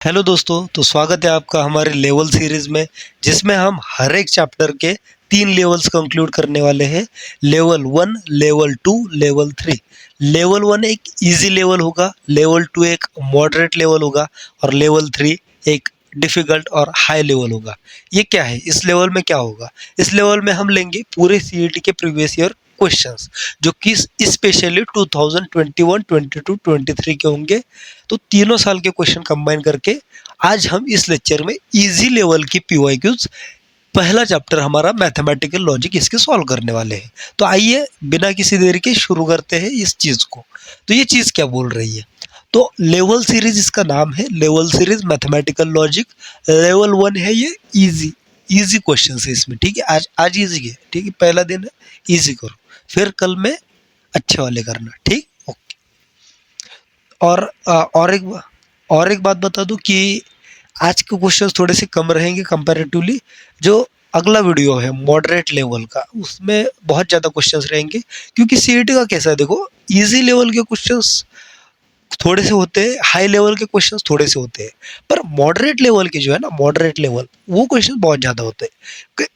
Hello दोस्तों, तो स्वागत है आपका हमारे लेवल सीरीज में, जिसमें हम हर एक चैप्टर के 3 लेवल्स कंक्लूड करने वाले हैं। Level 1, level 2, level 3। लेवल 1 एक इजी लेवल होगा, लेवल 2 एक मॉडरेट लेवल होगा और लेवल 3 एक डिफ़िकल्ट और हाई लेवल होगा। ये क्या है? इस लेवल में क्या होगा? इस लेवल में हम लेंगे पूरे सीईटी के प्रीवियस ईयर क्वेश्चंस, जो कि स्पेशली 2021, 22, 23 के होंगे। तो तीनों साल के क्वेश्चन कंबाइन करके आज हम इस लेक्चर में इजी लेवल की पीवाईक्यूज, पहला चैप्टर हमारा मैथमेटिकल लॉजिक, इसके सॉल्व करने वाले हैं। तो आइए बिना किसी देरी के शुरू करते हैं इस चीज़ को। तो ये चीज़ क्या बोल रही है? तो लेवल सीरीज इसका नाम है, level series mathematical logic. Level 1 है ये इजी, इजी क्वेश्चन है इसमें, ठीक है। आज इजी है, ठीक है, पहला दिन है, इजी करो, फिर कल में अच्छे वाले करना, ठीक। और एक बात बता दूं कि आज के क्वेश्चंस थोड़े से कम रहेंगे कंपैरेटिवली। जो अगला वीडियो है मॉडरेट लेवल का, उसमें बहुत ज़्यादा क्वेश्चंस रहेंगे, क्योंकि सीईटी का कैसा है देखो, इजी लेवल के क्वेश्चंस थोड़े से होते हैं, हाई लेवल के क्वेश्चंस थोड़े से होते हैं, पर मॉडरेट लेवल के जो है ना, मॉडरेट लेवल, वो क्वेश्चन बहुत ज़्यादा होते हैं।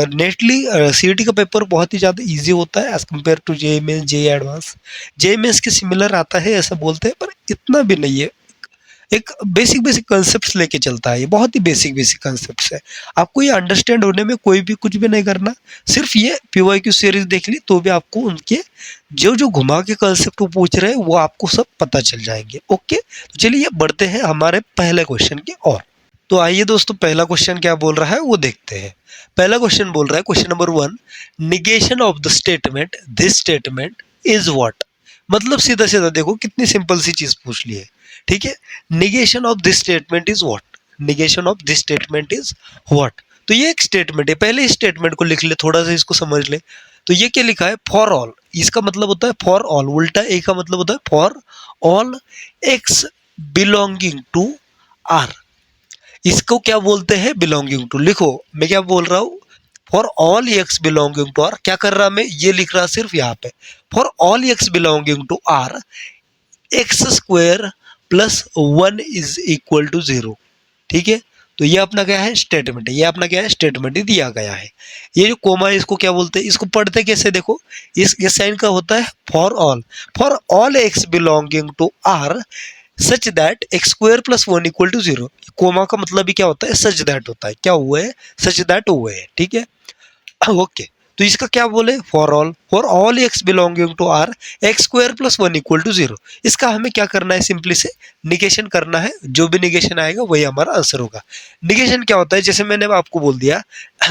नेटली सीईटी का पेपर बहुत ही ज़्यादा इजी होता है as compare to JEE Mains, JEE advance. JEE Mains के सिमिलर आता है ऐसा बोलते हैं, पर इतना भी नहीं है। एक बेसिक बेसिक कंसेप्ट्स लेके चलता है, ये बहुत ही बेसिक बेसिक कंसेप्ट्स है। आपको ये अंडरस्टैंड होने में कोई भी कुछ भी नहीं करना, सिर्फ ये पीवाईक्यू सीरीज देख ली तो भी आपको उनके जो जो घुमा के कंसेप्ट वो पूछ रहे हैं वो आपको सब पता चल जाएंगे। ओके, तो चलिए बढ़ते हैं हमारे पहले क्वेश्चन की ओर। तो आइए दोस्तों, पहला क्वेश्चन क्या बोल रहा है वो देखते हैं। पहला क्वेश्चन बोल रहा है, question number 1, negation of the statement this statement is what. मतलब सीधा सीधा देखो कितनी सिंपल सी चीज पूछ ली है, ठीक है। Negation of this statement is what, negation of this statement is what. तो ये एक स्टेटमेंट है, पहले इस स्टेटमेंट को लिख ले, थोड़ा सा इसको समझ ले। तो ये क्या लिखा है? फॉर ऑल, इसका मतलब होता है फॉर ऑल, उल्टा ए का मतलब होता है for all x belonging to R. इसको क्या बोलते हैं? Belonging to. लिखो मैं क्या बोल रहा हूँ, for all x belonging to R. क्या कर रहा मैं? ये लिख रहा सिर्फ यहाँ पे, for all x belonging to R x square plus 1 is equal to 0, ठीक है। तो ये अपना क्या है? स्टेटमेंट है। ये अपना क्या है? स्टेटमेंट ही दिया गया है। ये जो कोमा है इसको क्या बोलते हैं? इसको पढ़ते कैसे देखो, इस साइन का होता है for all x belonging to R such that x square plus 1 equal to 0। Comma का मतलब ही क्या होता है? सच दैट होता है। क्या हुआ है? सच दैट हुआ है, ठीक है। ओके, तो इसका क्या बोले? For all x belonging to R x square plus 1 equal to 0। इसका हमें क्या करना है? सिंपली से निगेशन करना है। जो भी निगेशन आएगा वही हमारा आंसर होगा। निगेशन क्या होता है? जैसे मैंने आपको बोल दिया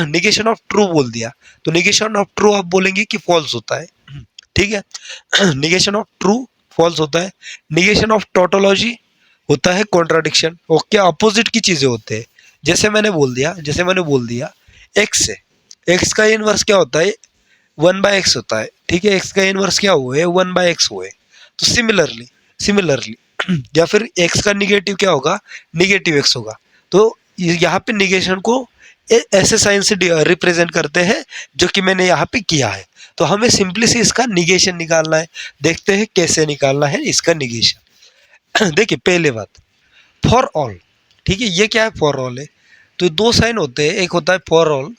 निगेशन ऑफ ट्रू बोल दिया, तो निगेशन ऑफ ट्रू आप बोलेंगे कि फॉल्स होता है, ठीक है। निगेशन ऑफ ट्रू फॉल्स होता है। निगेशन ऑफ टोटोलॉजी होता है कॉन्ट्राडिक्शन। ओके, अपोजिट की चीजें होते हैं। जैसे मैंने बोल दिया एक्स है, एक्स का इनवर्स क्या होता है? 1/x होता है, ठीक है। एक्स का इनवर्स क्या हुआ है? 1/x हुआ है। तो सिमिलरली या फिर एक्स का निगेटिव क्या होगा? निगेटिव एक्स होगा। तो यहाँ पे निगेशन को ऐसे साइन से रिप्रेजेंट करते हैं जो कि मैंने यहाँ पे किया है। तो हमें सिंपली से इसका निगेशन निकालना है। देखते हैं कैसे निकालना है इसका निगेशन। देखिए पहले बात, फॉर ऑल, ठीक है। ये क्या है? फॉर ऑल है। तो दो साइन होते हैं, एक होता है फॉर ऑल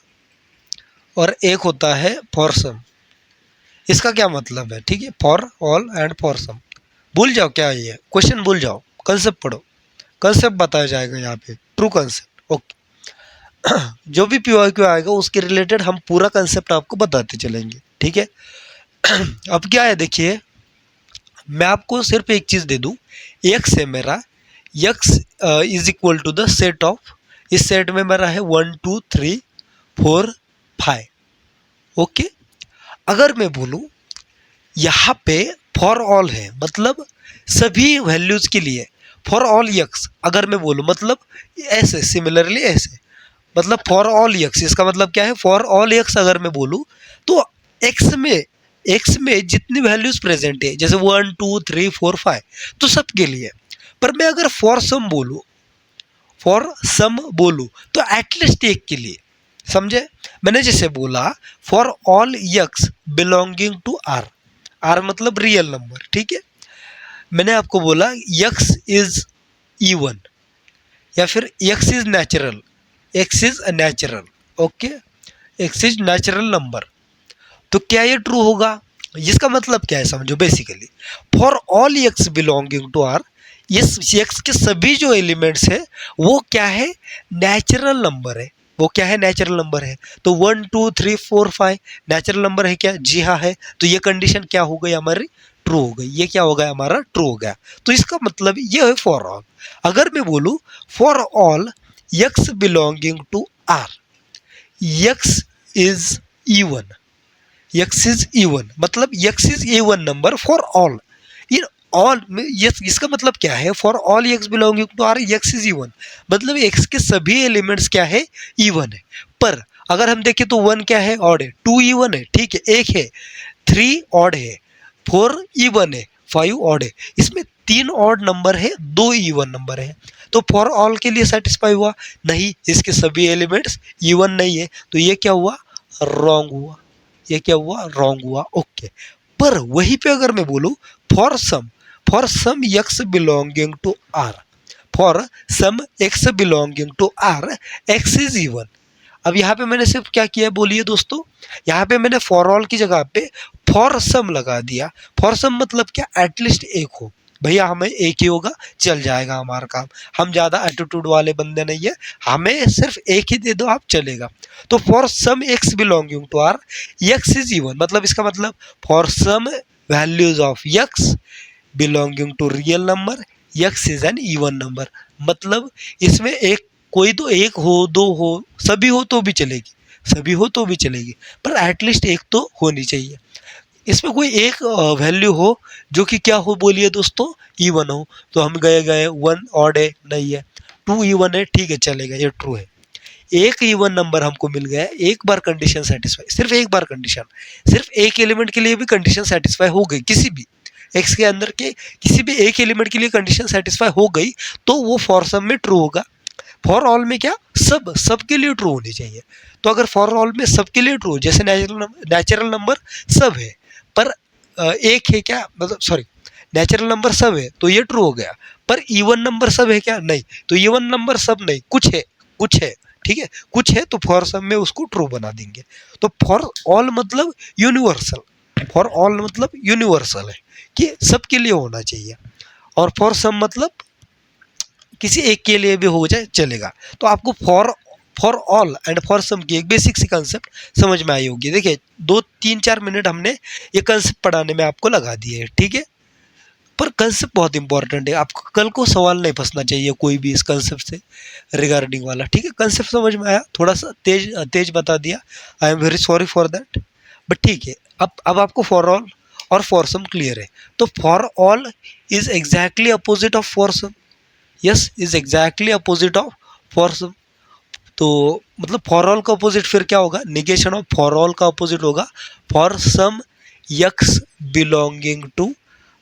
और एक होता है फॉर सम। इसका क्या मतलब है? ठीक है, for all and for some. भूल जाओ क्या है ये क्वेश्चन, भूल जाओ, कंसेप्ट पढ़ो, कंसेप्ट बताया जाएगा यहाँ पे, ट्रू कंसेप्ट। ओके, जो भी पीवाईक्यू आएगा उसके रिलेटेड हम पूरा कंसेप्ट आपको बताते चलेंगे, ठीक है। अब क्या है देखिए, मैं आपको सिर्फ एक चीज़ दे दूँ, एक्स है मेरा, x is equal to the set of, इस सेट में मेरा है 1 2 3 4 5। ओके, अगर मैं बोलूँ यहाँ पे फॉर ऑल है, मतलब सभी वैल्यूज के लिए, फॉर ऑल एक्स अगर मैं बोलूँ, मतलब ऐसे सिमिलरली ऐसे, मतलब फॉर ऑल एक्स, इसका मतलब क्या है? फॉर ऑल एक्स अगर मैं बोलूँ तो एक्स में जितनी वैल्यूज प्रेजेंट है, जैसे 1 2 3 4 5, तो सबके लिए। पर मैं अगर फॉर सम बोलूँ तो एटलीस्ट एक के लिए, समझे? मैंने जैसे बोला for all x belonging to R, R मतलब रियल नंबर, ठीक है। मैंने आपको बोला एक्स इज इवन, या फिर x is natural, x is natural, okay, x is natural number, तो क्या ये ट्रू होगा? इसका मतलब क्या है समझो basically, for all x belonging to R, इस एक्स के सभी जो एलिमेंट्स है वो क्या है? नेचुरल नंबर है। वो क्या है? नेचुरल नंबर है। तो 1 2 3 4 5 नेचुरल नंबर है क्या? जी हाँ है। तो ये कंडीशन क्या हो गई हमारी? ट्रू हो गई। ये क्या हो गया हमारा? ट्रू हो गया। तो इसका मतलब ये है फॉर ऑल। अगर मैं बोलूं for all x belonging to R, x is even, X is even मतलब X is even number for all, in all, इसका मतलब क्या है? For all x belonging to R x is even, मतलब X के सभी एलिमेंट्स क्या है? इवन है। पर अगर हम देखें तो 1 क्या है? ऑड है। 2 इवन है, ठीक है, 1 है। 3 ऑड है। 4 इवन है। 5 ऑड है। इसमें 3 ऑड नंबर है, 2 इवन नंबर है। तो फॉर ऑल के लिए सेटिस्फाई हुआ? नहीं, इसके सभी एलिमेंट्स इवन नहीं है। तो ये क्या हुआ? रॉन्ग हुआ। ये क्या हुआ? रॉन्ग हुआ। ओके। पर वहीं पे अगर मैं बोलूं for some x belonging to R, for some x belonging to R x is even. अब यहाँ पे मैंने सिर्फ क्या किया बोलिए दोस्तों, यहाँ पे मैंने फॉर ऑल की जगह पे फॉर सम लगा दिया। फॉर सम मतलब क्या? एटलीस्ट एक हो। भैया हमें एक ही होगा, चल जाएगा हमारा काम। हम ज़्यादा एटीट्यूड वाले बंदे नहीं है, हमें सिर्फ एक ही दे दो आप, चलेगा। तो for some x belonging to R x is even, मतलब इसका मतलब for some values of x belonging to real number x is an even number. मतलब इसमें एक, कोई तो एक हो, दो हो, सभी हो तो भी चलेगी, सभी हो तो भी चलेगी, पर एटलीस्ट एक तो होनी चाहिए। इसमें कोई एक वैल्यू हो जो कि क्या हो बोलिए दोस्तों? इवन हो। तो हम गए गए 1 ऑड है, नहीं है। 2 इवन है, ठीक है, चलेगा, ये ट्रू है। एक इवन नंबर हमको मिल गया, एक बार कंडीशन सेटिस्फाई, सिर्फ एक बार कंडीशन, सिर्फ एक एलिमेंट के लिए भी कंडीशन सेटिस्फाई हो गई, किसी भी एक्स के अंदर के किसी भी एक एलिमेंट के लिए कंडीशन सेटिस्फाई हो गई, तो वो फॉर सम में ट्रू होगा। फॉर ऑल में क्या? सब के लिए ट्रू होनी चाहिए। तो अगर फॉर ऑल में सबके लिए ट्रू, जैसे नेचुरल नंबर सब है, पर एक है क्या, मतलब सॉरी, नेचुरल नंबर सब है तो ये ट्रू हो गया। पर इवन नंबर सब है क्या? नहीं। तो इवन नंबर सब नहीं, कुछ है, कुछ है, ठीक है, कुछ है, तो फॉर सम में उसको ट्रू बना देंगे। तो फॉर ऑल मतलब यूनिवर्सल, फॉर ऑल मतलब यूनिवर्सल है कि सबके लिए होना चाहिए। और फॉर सम मतलब किसी एक के लिए भी हो जाए चलेगा। तो आपको for all and for some की एक बेसिक सी कंसेप्ट समझ में आई होगी। देखिए 2 3 4 मिनट हमने ये कंसेप्ट पढ़ाने में आपको लगा दिए हैं, ठीक है। पर कंसेप्ट बहुत इंपॉर्टेंट है, आपको कल को सवाल नहीं फंसना चाहिए कोई भी इस कंसेप्ट से रिगार्डिंग वाला, ठीक है। कंसेप्ट समझ में आया? थोड़ा सा तेज तेज बता दिया, I am very sorry for that, but ठीक है। अब आपको फॉर ऑल और फॉर सम क्लियर है। तो for all is exactly opposite of for some, yes, is exactly opposite of for some. तो मतलब फॉर ऑल का अपोजिट फिर क्या होगा? निगेशन ऑफ फॉर ऑल का अपोजिट होगा for some x belonging to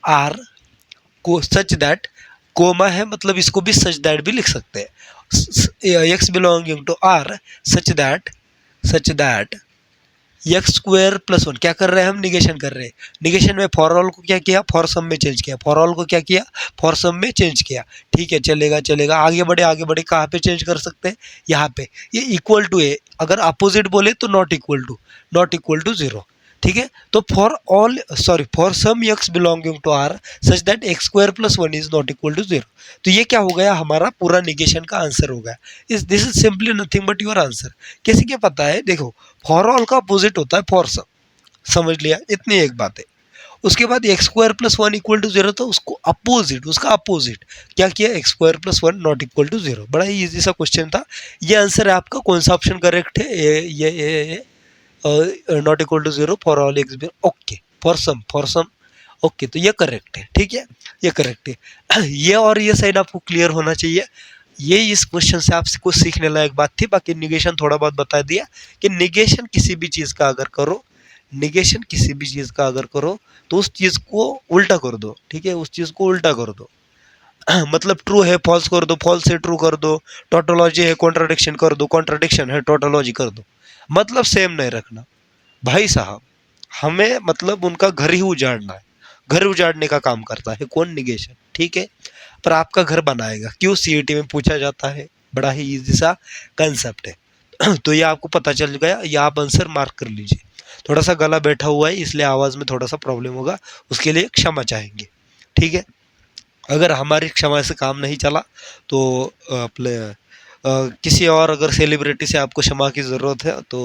R को सच दैट, कोमा है मतलब इसको भी सच दैट भी लिख सकते हैं। X belonging to R such that x square plus 1, क्या कर रहे हैं हम? निगेशन कर रहे हैं। निगेशन में फॉर ऑल को क्या किया? फॉर सम में चेंज किया। फॉर ऑल को क्या किया? फॉर सम में चेंज किया। ठीक है, चलेगा चलेगा, आगे बढ़े आगे बढ़े। कहाँ पे चेंज कर सकते हैं? यहाँ पे। ये इक्वल टू है, अगर अपोजिट बोले तो नॉट इक्वल टू 0, ठीक है। तो for some x belonging to R such that x square plus 1 is not equal to 0। तो ये क्या हो गया? हमारा पूरा निगेशन का आंसर हो गया। This is simply nothing but your answer. कैसे क्या पता है? देखो, फॉर ऑल का अपोजिट होता है फॉर सम, समझ लिया, इतनी एक बात है। उसके बाद X square plus 1 equal to 0, तो उसको अपोजिट, उसका अपोजिट क्या किया? X square plus 1 not equal to 0। बड़ा ही ईजी सा क्वेश्चन था। ये आंसर है आपका। कौन सा ऑप्शन करेक्ट है? ये not equal to 0 for all X. Okay, for some, okay, तो ये करेक्ट है, ठीक है, ये करेक्ट है। ये और ये साइड आपको क्लियर होना चाहिए। ये इस क्वेश्चन से आपको सीखने लायक बात थी। बाकी निगेशन थोड़ा बहुत बता दिया कि निगेशन किसी भी चीज़ का अगर करो, निगेशन किसी भी चीज़ का अगर करो तो उस चीज़ को उल्टा कर दो, ठीक है, उस चीज़ को उल्टा कर दो। मतलब ट्रू है फॉल्स कर दो, फॉल्स है ट्रू कर दो, टोटोलॉजी है कॉन्ट्राडिक्शन कर दो, कॉन्ट्राडिक्शन है टोटोलॉजी कर दो। मतलब सेम नहीं रखना भाई साहब। हमें मतलब उनका घर ही उजाड़ना है, घर उजाड़ने का काम करता है कौन? निगेशन, ठीक है। पर आपका घर बनाएगा। क्यों? सीईटी में पूछा जाता है, बड़ा ही इजी सा कंसेप्ट है। तो ये आपको पता चल गया, ये आप आंसर मार्क कर लीजिए। थोड़ा सा गला बैठा हुआ है इसलिए आवाज़ में थोड़ा सा प्रॉब्लम होगा, उसके लिए क्षमा चाहेंगे, ठीक है। अगर हमारी क्षमा से काम नहीं चला तो अपने किसी और अगर सेलिब्रिटी से आपको क्षमा की ज़रूरत है तो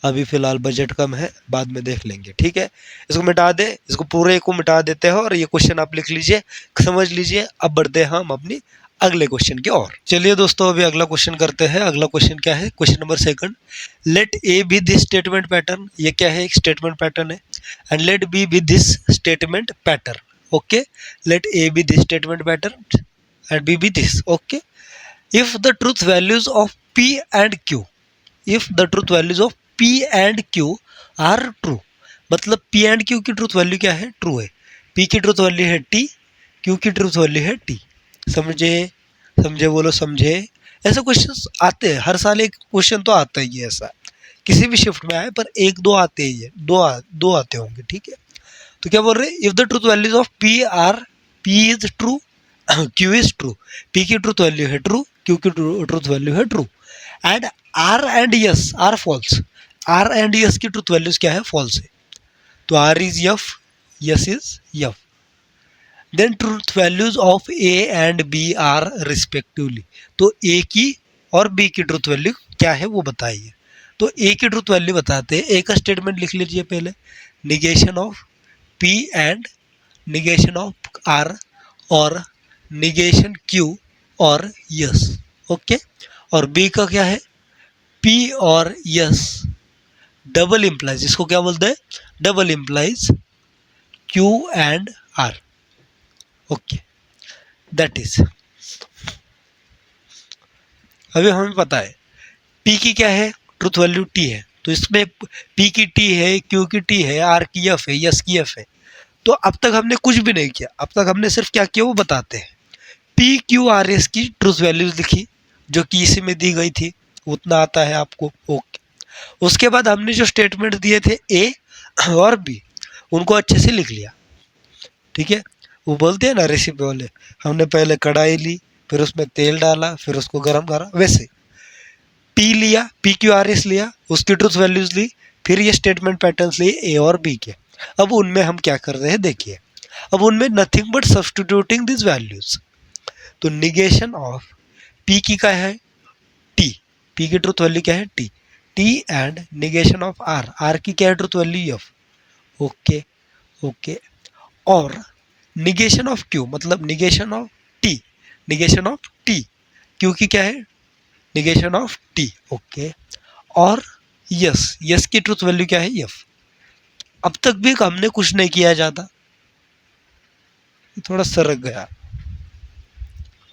अभी फ़िलहाल बजट कम है, बाद में देख लेंगे, ठीक है। इसको मिटा दे, इसको पूरे को मिटा देते हैं और ये क्वेश्चन आप लिख लीजिए, समझ लीजिए। अब बढ़ते हैं हम अपनी अगले क्वेश्चन की ओर। चलिए दोस्तों, अभी अगला क्वेश्चन करते हैं। अगला क्वेश्चन क्या है? Question number 2, let A be this statement pattern. ये क्या है? एक स्टेटमेंट पैटर्न है। And let B be this statement pattern. Okay, let A be this statement pattern and b be this. Okay, if the truth values of p and q, if the truth values of p and q are true, मतलब p and q की truth value क्या है? True है। p की truth value है t, q की truth value है t। समझे? समझे बोलो समझे। ऐसे क्वेश्चंस आते हैं हर साल, एक क्वेश्चन तो आता ही है ऐसा, किसी भी शिफ्ट में आए पर एक दो आते ही है, दो आते होंगे, ठीक है। तो क्या बोल रहे हैं? If the truth values of p are, p is true, Q is true. P की ट्रूथ वैल्यू है ट्रू, Q की ट्रूथ वैल्यू है true, and R and S are false. R and S की ट्रूथ वैल्यूज क्या है? False है। तो R is F, S is F। Then truth values of A and B are respectively. तो A की और B की ट्रूथ वैल्यू क्या है वो बताइए। तो A की ट्रूथ वैल्यू बताते हैं। A का स्टेटमेंट लिख लीजिए पहले, negation of P and negation of R और निगेशन Q और यस। ओके, और B का क्या है? P और यस डबल इम्प्लाइज, इसको क्या बोलते हैं? Double implies Q and R। Okay, that is. अभी हमें पता है P की क्या है? ट्रूथ वैल्यू T है। तो इसमें P की T है, Q की T है, R की F है, यस की F है। तो अब तक हमने कुछ भी नहीं किया, अब तक हमने सिर्फ क्या किया वो बताते हैं। पी क्यू आर एस की ट्रूथ वैल्यूज लिखी जो कि इसी में दी गई थी, उतना आता है आपको। ओके, उसके बाद हमने जो स्टेटमेंट दिए थे ए और बी, उनको अच्छे से लिख लिया, ठीक है। वो बोलते हैं ना रेसिपी वाले, हमने पहले कढ़ाई ली, फिर उसमें तेल डाला, फिर उसको गर्म करा, वैसे पी लिया, पी क्यू आर एस लिया, उसकी ट्रूथ वैल्यूज ली, फिर ये स्टेटमेंट पैटर्न्स लिए ए और बी के। अब उनमें हम क्या कर रहे हैं देखिए, अब उनमें nothing but substituting this values. तो निगेशन ऑफ पी की क्या है? टी, पी की ट्रूथ वैल्यू क्या है? T, T and negation of R, R की क्या है truth value? F. Okay okay, और निगेशन ऑफ क्यू मतलब negation of T, negation of T, Q की क्या है? Negation of T. ओके, और यस, यस की ट्रूथ वैल्यू क्या है? एफ। अब तक भी हमने कुछ नहीं किया जाता, थोड़ा सरक गया।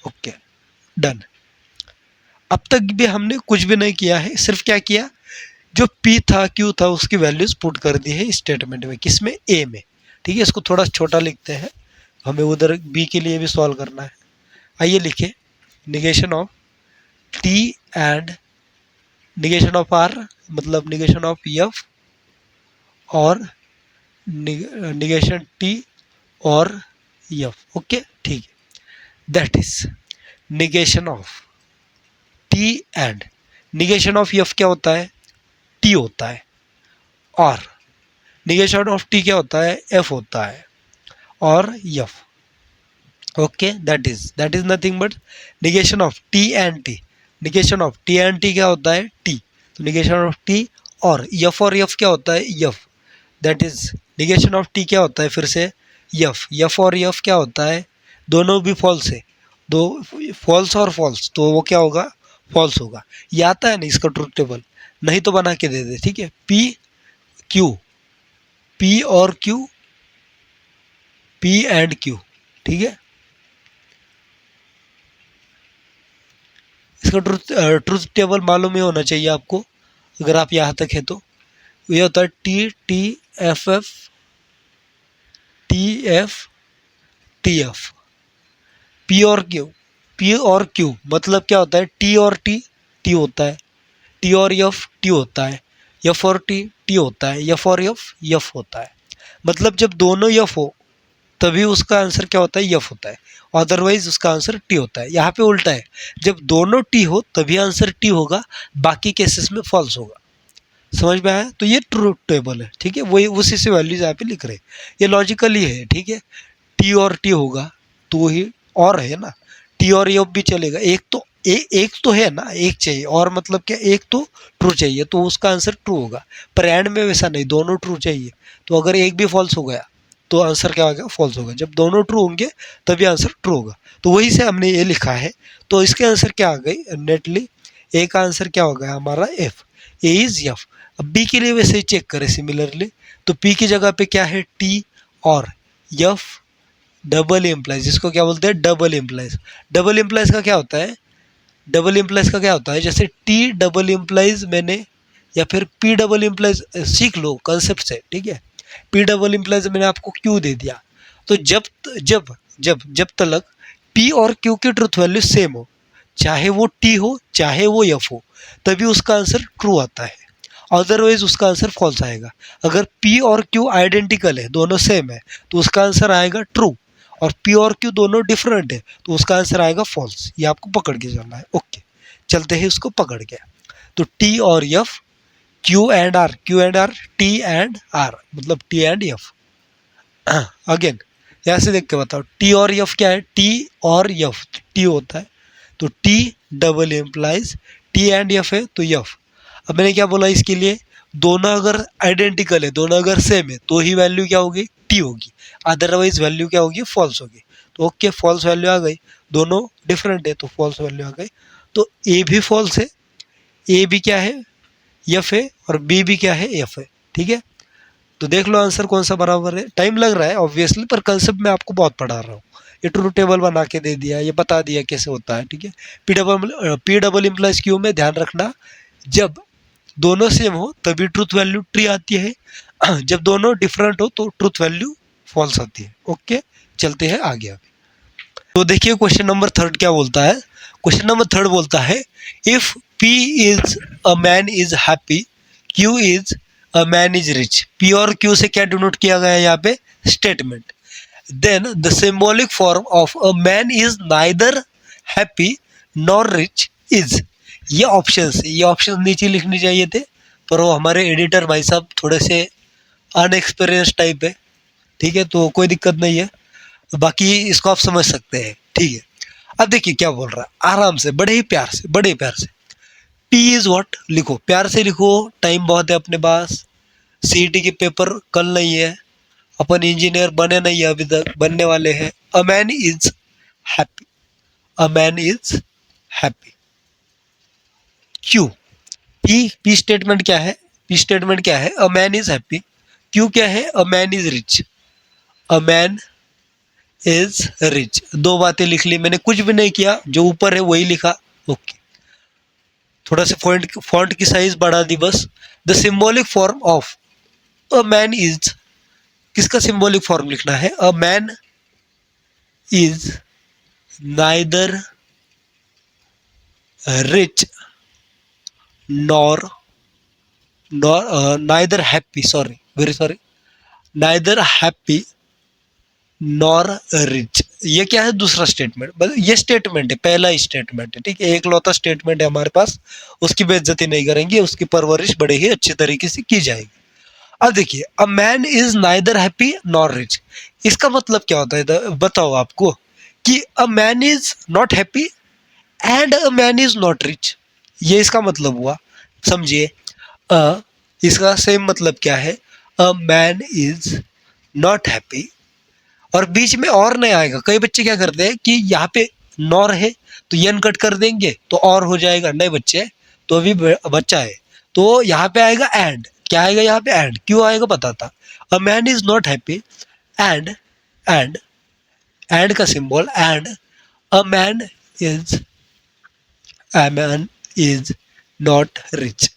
Okay, done. अब तक भी हमने कुछ भी नहीं किया है, सिर्फ क्या किया, जो P था Q था उसकी वैल्यूज पुट कर दी है स्टेटमेंट में, किसमें? A में, ठीक है। इसको थोड़ा छोटा लिखते हैं, हमें उधर B के लिए भी सॉल्व करना है। आइए लिखे, negation of T and negation of R मतलब निगेशन ऑफ F और निगेशन T और F। ओके, ठीक है। That is negation of T and negation of F क्या होता है? T होता है, और निगेशन ऑफ T क्या होता है? F होता है, और F। Okay, that is nothing but negation of T and T। Negation of T and T क्या होता है? T। तो निगेशन ऑफ T और F क्या होता है? F। That is negation of T क्या होता है? फिर से F और F क्या होता है? दोनों भी फॉल्स है, दो फॉल्स और फॉल्स, तो वो क्या होगा? फॉल्स होगा। ये आता है ना इसका ट्रूथ टेबल, नहीं तो बना के दे दे, ठीक है। P Q, P और Q, P एंड Q, ठीक है। इसका ट्रूथ टेबल मालूम ही होना चाहिए आपको, अगर आप यहाँ तक है तो। ये होता है T T F F T F T F, P और Q, P और Q मतलब क्या होता है? T और T, T होता है, T और F, T होता है, F और T, T होता है, F और F, F होता है। मतलब जब दोनों F हो तभी उसका आंसर क्या होता है, यफ होता है, अदरवाइज उसका आंसर टी होता है। यहाँ पे उल्टा है, जब दोनों टी हो तभी आंसर टी होगा, बाकी केसेस में फॉल्स होगा। समझ में आया? तो ये ट्रूथ टेबल है, ठीक है, वही उसी से वैल्यूज यहाँ पे लिख रहे हैं, ये लॉजिकली है, ठीक है। टी और टी होगा तो ही और है ना, टी और यफ भी चलेगा, एक तो एक तो है ना, एक चाहिए, और मतलब क्या, एक तो ट्रू चाहिए, तो उसका आंसर ट्रू होगा। पर एंड में वैसा नहीं, दोनों ट्रू चाहिए, तो अगर एक भी फॉल्स हो गया तो आंसर क्या होगा, फॉल्स होगा। जब दोनों ट्रू होंगे तभी आंसर ट्रू होगा, तो वही से हमने ये लिखा है। तो इसके आंसर क्या आ गई नेटली, ए का आंसर क्या हो गया हमारा, एफ, ए इज एफ। अब बी के लिए वैसे ही चेक करें सिमिलरली, तो पी की जगह पे क्या है, टी, और एफ डबल इम्प्लाइज, जिसको क्या बोलते हैं, डबल इम्प्लाइज। डबल इम्प्लाइज का क्या होता है, डबल इम्प्लाइज का क्या होता है, जैसे टी डबल इम्प्लाइज मैंने, या फिर पी डबल इम्प्लाइज, सीख लो कंसेप्ट से, ठीक है। पी डबल इम्प्लाइज मैंने आपको क्यू दे दिया, तो जब जब जब जब तक पी और क्यू की ट्रुथ वैल्यू सेम हो, चाहे वो टी हो चाहे वो एफ हो, तभी उसका आंसर ट्रू आता है, अदरवाइज उसका आंसर फॉल्स आएगा। अगर पी और क्यू आइडेंटिकल है, दोनों सेम है, तो उसका आंसर आएगा ट्रू, और पी और क्यू दोनों डिफरेंट है, तो उसका आंसर आएगा फॉल्स। ये आपको पकड़ के चलना है। ओके, चलते हैं उसको पकड़ के। तो टी और F, Q and R, Q and R, T and R, मतलब टी एंड एफ। अगेन यहाँ से देख के बताओ, टी और एफ क्या है, टी और एफ, टी होता है, तो T double implies T and F है तो एफ। अब मैंने क्या बोला इसके लिए, दोनों अगर आइडेंटिकल है, दोनों अगर सेम है, तो ही वैल्यू क्या होगी, टी होगी, अदरवाइज वैल्यू क्या होगी, फॉल्स होगी। तो ओके, फॉल्स वैल्यू आ गई, दोनों डिफरेंट है तो फॉल्स वैल्यू आ गई। तो ए भी फॉल्स है, ए भी क्या है, एफ है, और बी भी क्या है, एफ है, ठीक है। तो देख लो आंसर कौन सा बराबर है। टाइम लग रहा है ऑब्वियसली, पर कंसेप्ट मैं आपको बहुत पढ़ा रहा हूँ। ये ट्रूथ टेबल बना के दे दिया, ये बता दिया कैसे होता है, ठीक है। पी डबल इम्प्लाइज क्यू में ध्यान रखना, जब दोनों सेम हो तभी ट्रूथ वैल्यू ट्री आती है, जब दोनों डिफरेंट हो तो ट्रूथ वैल्यू फॉल्स आती है। ओके, चलते हैं आगे। तो देखिए क्वेश्चन नंबर थर्ड क्या बोलता है। क्वेश्चन नंबर थर्ड बोलता है, if P is a man is happy, Q is a man is rich. P और क्यू से क्या डिनोट किया गया है यहाँ पे, statement. Then the symbolic form of a man is neither happy nor rich is. ये ऑप्शन नीचे लिखने चाहिए थे, पर वो हमारे एडिटर भाई साहब थोड़े से अनएक्सपीरियंस टाइप है, ठीक है, तो कोई दिक्कत नहीं है, बाकी इसको आप समझ सकते हैं, ठीक है। अब देखिए क्या बोल रहा है, आराम से, बड़े ही प्यार से, बड़े ही प्यार से। पी इज व्हाट लिखो, प्यार से लिखो, टाइम बहुत है अपने पास, सीईटी के पेपर कल नहीं है, अपन इंजीनियर बने नहीं है अभी तक, बनने वाले हैं। अ man is happy, a man is happy. Q, P statement क्या है, पी स्टेटमेंट क्या है, अ मैन इज हैप्पी। क्यू क्या है, अ man is rich, a man is rich. दो बातें लिख ली मैंने, कुछ भी नहीं किया, जो ऊपर है वही लिखा। ओके, थोड़ा सा फॉन्ट की साइज बढ़ा दी बस। The symbolic form of a man is, किसका सिंबॉलिक फॉर्म लिखना है, अ man is neither rich nor neither happy, sorry very sorry, neither happy nor rich. ये क्या है, दूसरा स्टेटमेंट, बस ये स्टेटमेंट है, पहला ही स्टेटमेंट है, ठीक है, एक लौता स्टेटमेंट है हमारे पास, उसकी बेइज्जती नहीं करेंगे, उसकी परवरिश बड़े ही अच्छे तरीके से की जाएगी। अब देखिए, अ man is neither happy nor rich, इसका मतलब क्या होता है, बताओ आपको, कि अ man is not happy and a man is not rich, ये इसका मतलब हुआ। समझिए, अ इसका सेम मतलब क्या है, अ मैन इज नॉट हैप्पी, और बीच में और नहीं आएगा। कई बच्चे क्या करते हैं कि यहाँ पे नॉर है तो यन कट कर देंगे तो और हो जाएगा, नहीं बच्चे, तो अभी बच्चा है, तो यहाँ पे आएगा एंड, क्या आएगा यहाँ पे, एंड। क्यों आएगा बताता, a man is not happy and, and and का symbol, and a man is not rich.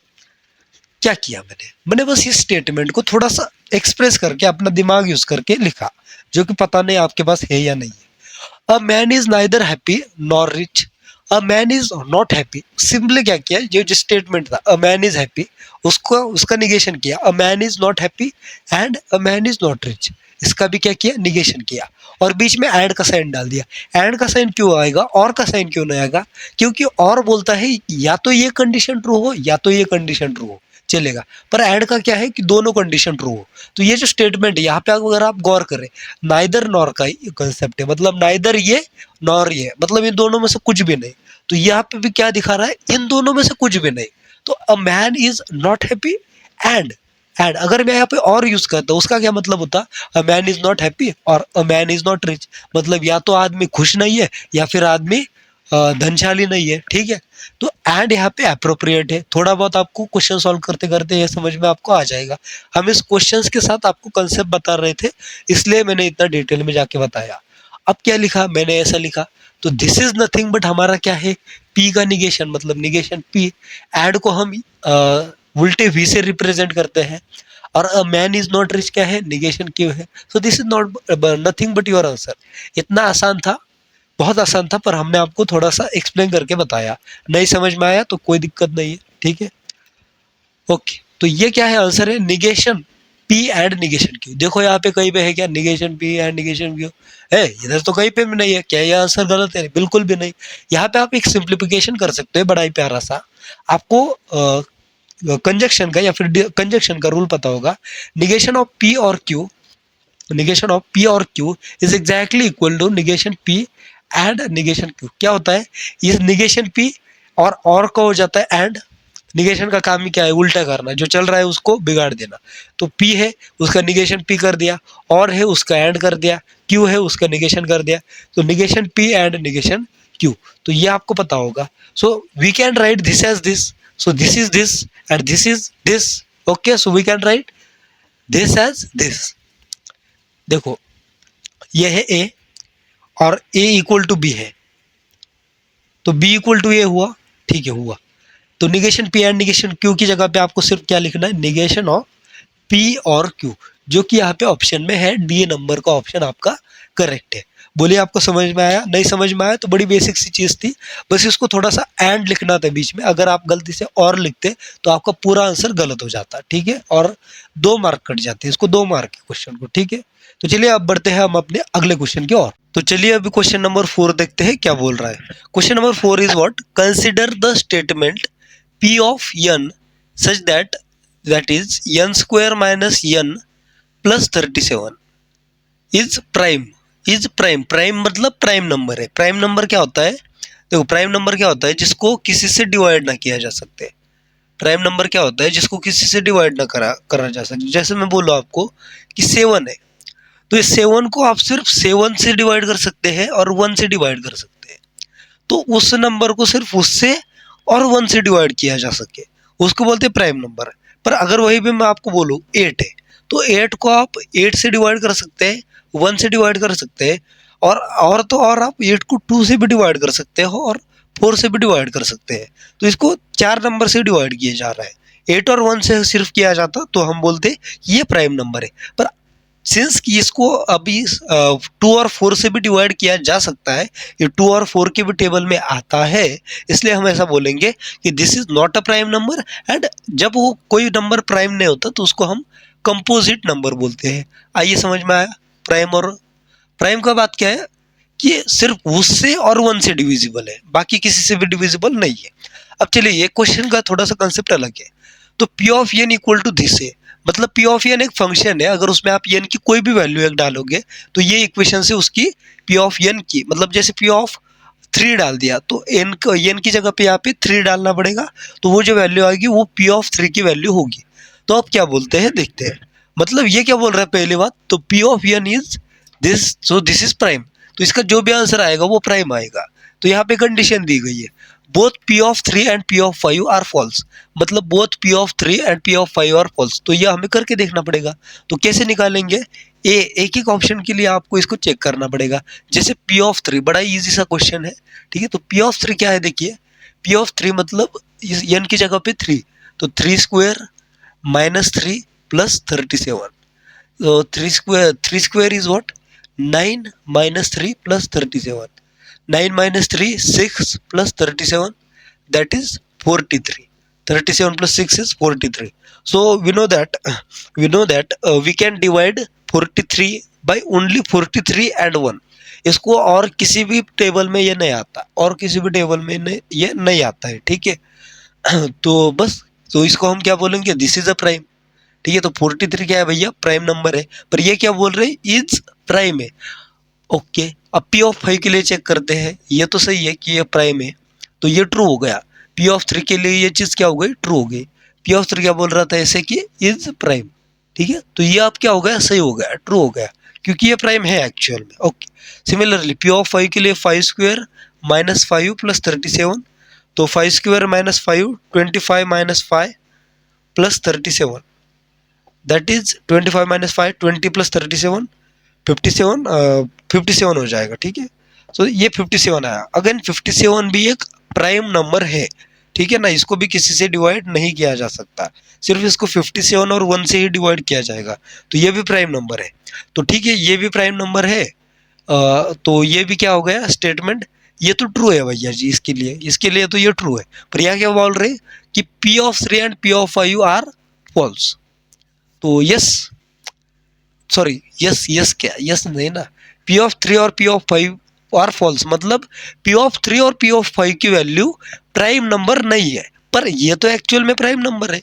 क्या किया मैंने बस इस स्टेटमेंट को थोड़ा सा एक्सप्रेस करके अपना दिमाग यूज करके लिखा, जो कि पता नहीं आपके पास है या नहीं है। अ man is neither happy nor rich, a man is not happy, simply क्या किया, जो स्टेटमेंट था अ मैन इज हैप्पी, उसको उसका निगेशन किया, अ man is not happy and a man is not rich, इसका भी क्या किया, निगेशन किया। और बीच में ऐड का साइन डाल दिया। ऐड का साइन क्यों आएगा, और का साइन क्यों नहीं आएगा? क्योंकि और बोलता है या तो ये कंडीशन ट्रू हो या तो ये कंडीशन ट्रू हो, चलेगा। पर ऐड का क्या है कि दोनों कंडीशन ट्रू हो। तो ये जो स्टेटमेंट है यहाँ पे अगर आप गौर करें, नाइदर नॉर का कंसेप्ट है, मतलब नाइदर ये नॉर ये, मतलब इन दोनों में से कुछ भी नहीं। तो यहाँ पे भी क्या दिखा रहा है, इन दोनों में से कुछ भी नहीं। तो अ man is not happy and अगर मैं यहाँ पे और यूज करता हूँ उसका क्या मतलब होता, a man is not happy और a man is not rich, मतलब या तो आदमी खुश नहीं है या फिर आदमी धनशाली नहीं है, ठीक है। तो एंड यहाँ पे अप्रोप्रिएट है। थोड़ा बहुत आपको क्वेश्चन सॉल्व करते करते ये समझ में आपको आ जाएगा। हम इस क्वेश्चंस के साथ आपको कंसेप्ट बता रहे थे, इसलिए मैंने इतना डिटेल में जाके बताया। अब क्या लिखा मैंने, ऐसा लिखा, तो दिस इज नथिंग बट हमारा क्या है, पी का निगेशन, मतलब निगेशन पी। एड को हम उल्टे वी से रिप्रेजेंट करते हैं, और a man is not rich क्या है, निगेशन क्यों है। सो this is not nothing but your answer. इतना आसान था, बहुत आसान था, पर हमने आपको थोड़ा सा एक्सप्लेन करके बताया। नहीं समझ में आया तो कोई दिक्कत नहीं है, ठीक है। ओके, तो ये क्या है, आंसर है negation P and negation Q. देखो यहाँ पे कहीं पे है क्या, negation P and negation Q है, इधर तो कहीं पे भी नहीं है। क्या ये आंसर गलत है? बिल्कुल भी नहीं। यहाँ पे आप एक सिंप्लीफिकेशन कर सकते हो, बड़ा ही प्यारा सा। आपको कंजक्शन का या फिर कंजक्शन का रूल पता होगा। निगेशन ऑफ पी और क्यू, निगेशन ऑफ पी और Q is exactly equal to negation P and negation Q. क्या होता है, ये निगेशन पी और का हो जाता है एंड। निगेशन का काम ही क्या है, उल्टा करना, जो चल रहा है उसको बिगाड़ देना। तो पी है उसका निगेशन पी कर दिया, और है उसका एंड कर दिया, क्यू है उसका निगेशन कर दिया। तो negation P and negation Q, तो ये आपको पता होगा। So we can write this as this, so this is this and this is this. Okay, so we can write this as this. देखो ये है ए और ए इक्वल टू बी है, तो बी इक्वल टू ए हुआ, ठीक है हुआ। तो negation P and negation Q की जगह पे आपको सिर्फ क्या लिखना है, निगेशन ऑफ पी और क्यू, जो कि यहाँ पे ऑप्शन में है डी नंबर का ऑप्शन आपका करेक्ट है। बोलिए आपको समझ में आया? नहीं समझ में आया तो बड़ी बेसिक सी चीज थी, बस इसको थोड़ा सा एंड लिखना था बीच में। अगर आप गलती से और लिखते तो आपका पूरा आंसर गलत हो जाता, ठीक है, और 2 मार्क कट जाते हैं। इसको 2 मार्क के क्वेश्चन को, ठीक है। तो चलिए अब बढ़ते हैं हम अपने अगले क्वेश्चन की ओर। तो चलिए अभी क्वेश्चन नंबर 4 देखते हैं क्या बोल रहा है। Question number 4 is what, consider the statement p of n such that is n square minus n plus 37 is prime। Is prime, prime मतलब प्राइम नंबर है। प्राइम नंबर क्या होता है, देखो प्राइम नंबर क्या होता है, जिसको किसी से डिवाइड ना किया जा सकते। प्राइम नंबर क्या होता है, जिसको किसी से डिवाइड ना करा जा सकते। जैसे मैं बोलूँ आपको कि 7 है, तो इस 7 को आप सिर्फ 7 से डिवाइड कर सकते हैं और 1 से डिवाइड कर सकते हैं। तो उस नंबर को सिर्फ उससे और 1 से डिवाइड किया जा सके, उसको बोलते हैं प्राइम नंबर। पर अगर वही भी मैं आपको बोलूँ 8 है, तो 8 को आप 8 से डिवाइड कर सकते हैं, 1 से डिवाइड कर सकते हैं, और तो और आप 8 को 2 से भी डिवाइड कर सकते हो और 4 से भी डिवाइड कर सकते हैं। तो इसको 4 नंबर से डिवाइड किया जा रहा है। 8 और 1 से सिर्फ किया जाता तो हम बोलते ये प्राइम नंबर है। पर सिंस कि इसको अभी 2 और 4 से भी डिवाइड किया जा सकता है, ये 2 और 4 के भी टेबल में आता है, इसलिए हम ऐसा बोलेंगे कि this is not a prime number. And जब वो कोई नंबर प्राइम नहीं होता तो उसको हम कंपोजिट नंबर बोलते हैं। आइए समझ में आया। प्राइम और प्राइम का बात क्या है कि सिर्फ उससे और 1 से डिविजिबल है, बाकी किसी से भी डिविजिबल नहीं है। अब चलिए ये क्वेश्चन का थोड़ा सा कंसेप्ट अलग है। तो P of N equal to this है, मतलब पी ऑफ एन एक फंक्शन है, अगर उसमें आप एन की कोई भी वैल्यू एक डालोगे तो ये इक्वेशन से उसकी पी ऑफ एन की, मतलब जैसे पी ऑफ 3 डाल दिया तो एन की जगह पे यहाँ पे 3 डालना पड़ेगा, तो वो जो वैल्यू आएगी वो पी ऑफ 3 की वैल्यू होगी। तो अब क्या बोलते हैं देखते हैं। मतलब ये क्या बोल रहा है पहली बात, तो P of N is this, so this is prime. तो इसका जो भी आंसर आएगा वो प्राइम आएगा। तो यहाँ पे कंडीशन दी गई है, both P of 3 and P of 5 are false, मतलब both P of 3 and P of 5 are false. तो ये हमें करके देखना पड़ेगा। तो कैसे निकालेंगे, एक एक ऑप्शन के लिए आपको इसको चेक करना पड़ेगा। जैसे पी ऑफ 3 बड़ा इजी सा क्वेश्चन है, ठीक है। तो पी ऑफ 3 क्या है, देखिए पी ऑफ 3 मतलब एन की जगह पे 3, तो 3 स्क्वायर माइनस 3 प्लस 37। तो 3 square is what, 9 minus 3 plus 37। 9 minus 3 6 plus 37, that is 43. 37 plus 6 is 43. So we know that we can divide 43 by only 43 and 1। इसको और किसी भी टेबल में ये नहीं आता, और किसी भी टेबल में ये नहीं आता है, ठीक है। तो बस, तो इसको हम क्या बोलेंगे, दिस इज अ प्राइम, ठीक है। तो 43 क्या है भैया, प्राइम नंबर है। पर ये क्या बोल रहे हैं, इज प्राइम है। ओके, अब पी ऑफ 5 के लिए चेक करते हैं, ये तो सही है कि ये प्राइम है, तो ये ट्रू हो गया। पी ऑफ 3 के लिए ये चीज क्या हो गई, ट्रू हो गई। पी ऑफ 3 क्या बोल रहा था ऐसे कि इज प्राइम, ठीक है। तो ये अब क्या हो गया, सही हो गया, ट्रू हो गया, क्योंकि ये प्राइम है एक्चुअल में। ओके, सिमिलरली पी ऑफ 5 के लिए 5 स्क्वायर माइनस 5 प्लस 37, तो 5 square minus 5 25 minus 5 plus 37, that is 25 minus 5 20 plus 37 57, 57 हो जाएगा, ठीक है। तो ये 57 आया। अगेन 57 भी एक प्राइम नंबर है, ठीक है ना, इसको भी किसी से डिवाइड नहीं किया जा सकता, सिर्फ इसको 57 और 1 से ही डिवाइड किया जाएगा, तो ये भी प्राइम नंबर है। तो ठीक है, ये भी प्राइम नंबर है। तो ये भी क्या हो गया स्टेटमेंट, ये तो ट्रू है भैया जी, इसके लिए तो ये ट्रू है। पर यहाँ क्या बोल रहे कि P of 3 and P of 5 are false. तो यस, सॉरी यस, यस क्या, यस नहीं ना, पी ऑफ 3 और पी ऑफ 5 आर फॉल्स, मतलब पी ऑफ 3 और पी ऑफ 5 की वैल्यू प्राइम नंबर नहीं है। पर ये तो एक्चुअल में प्राइम नंबर है,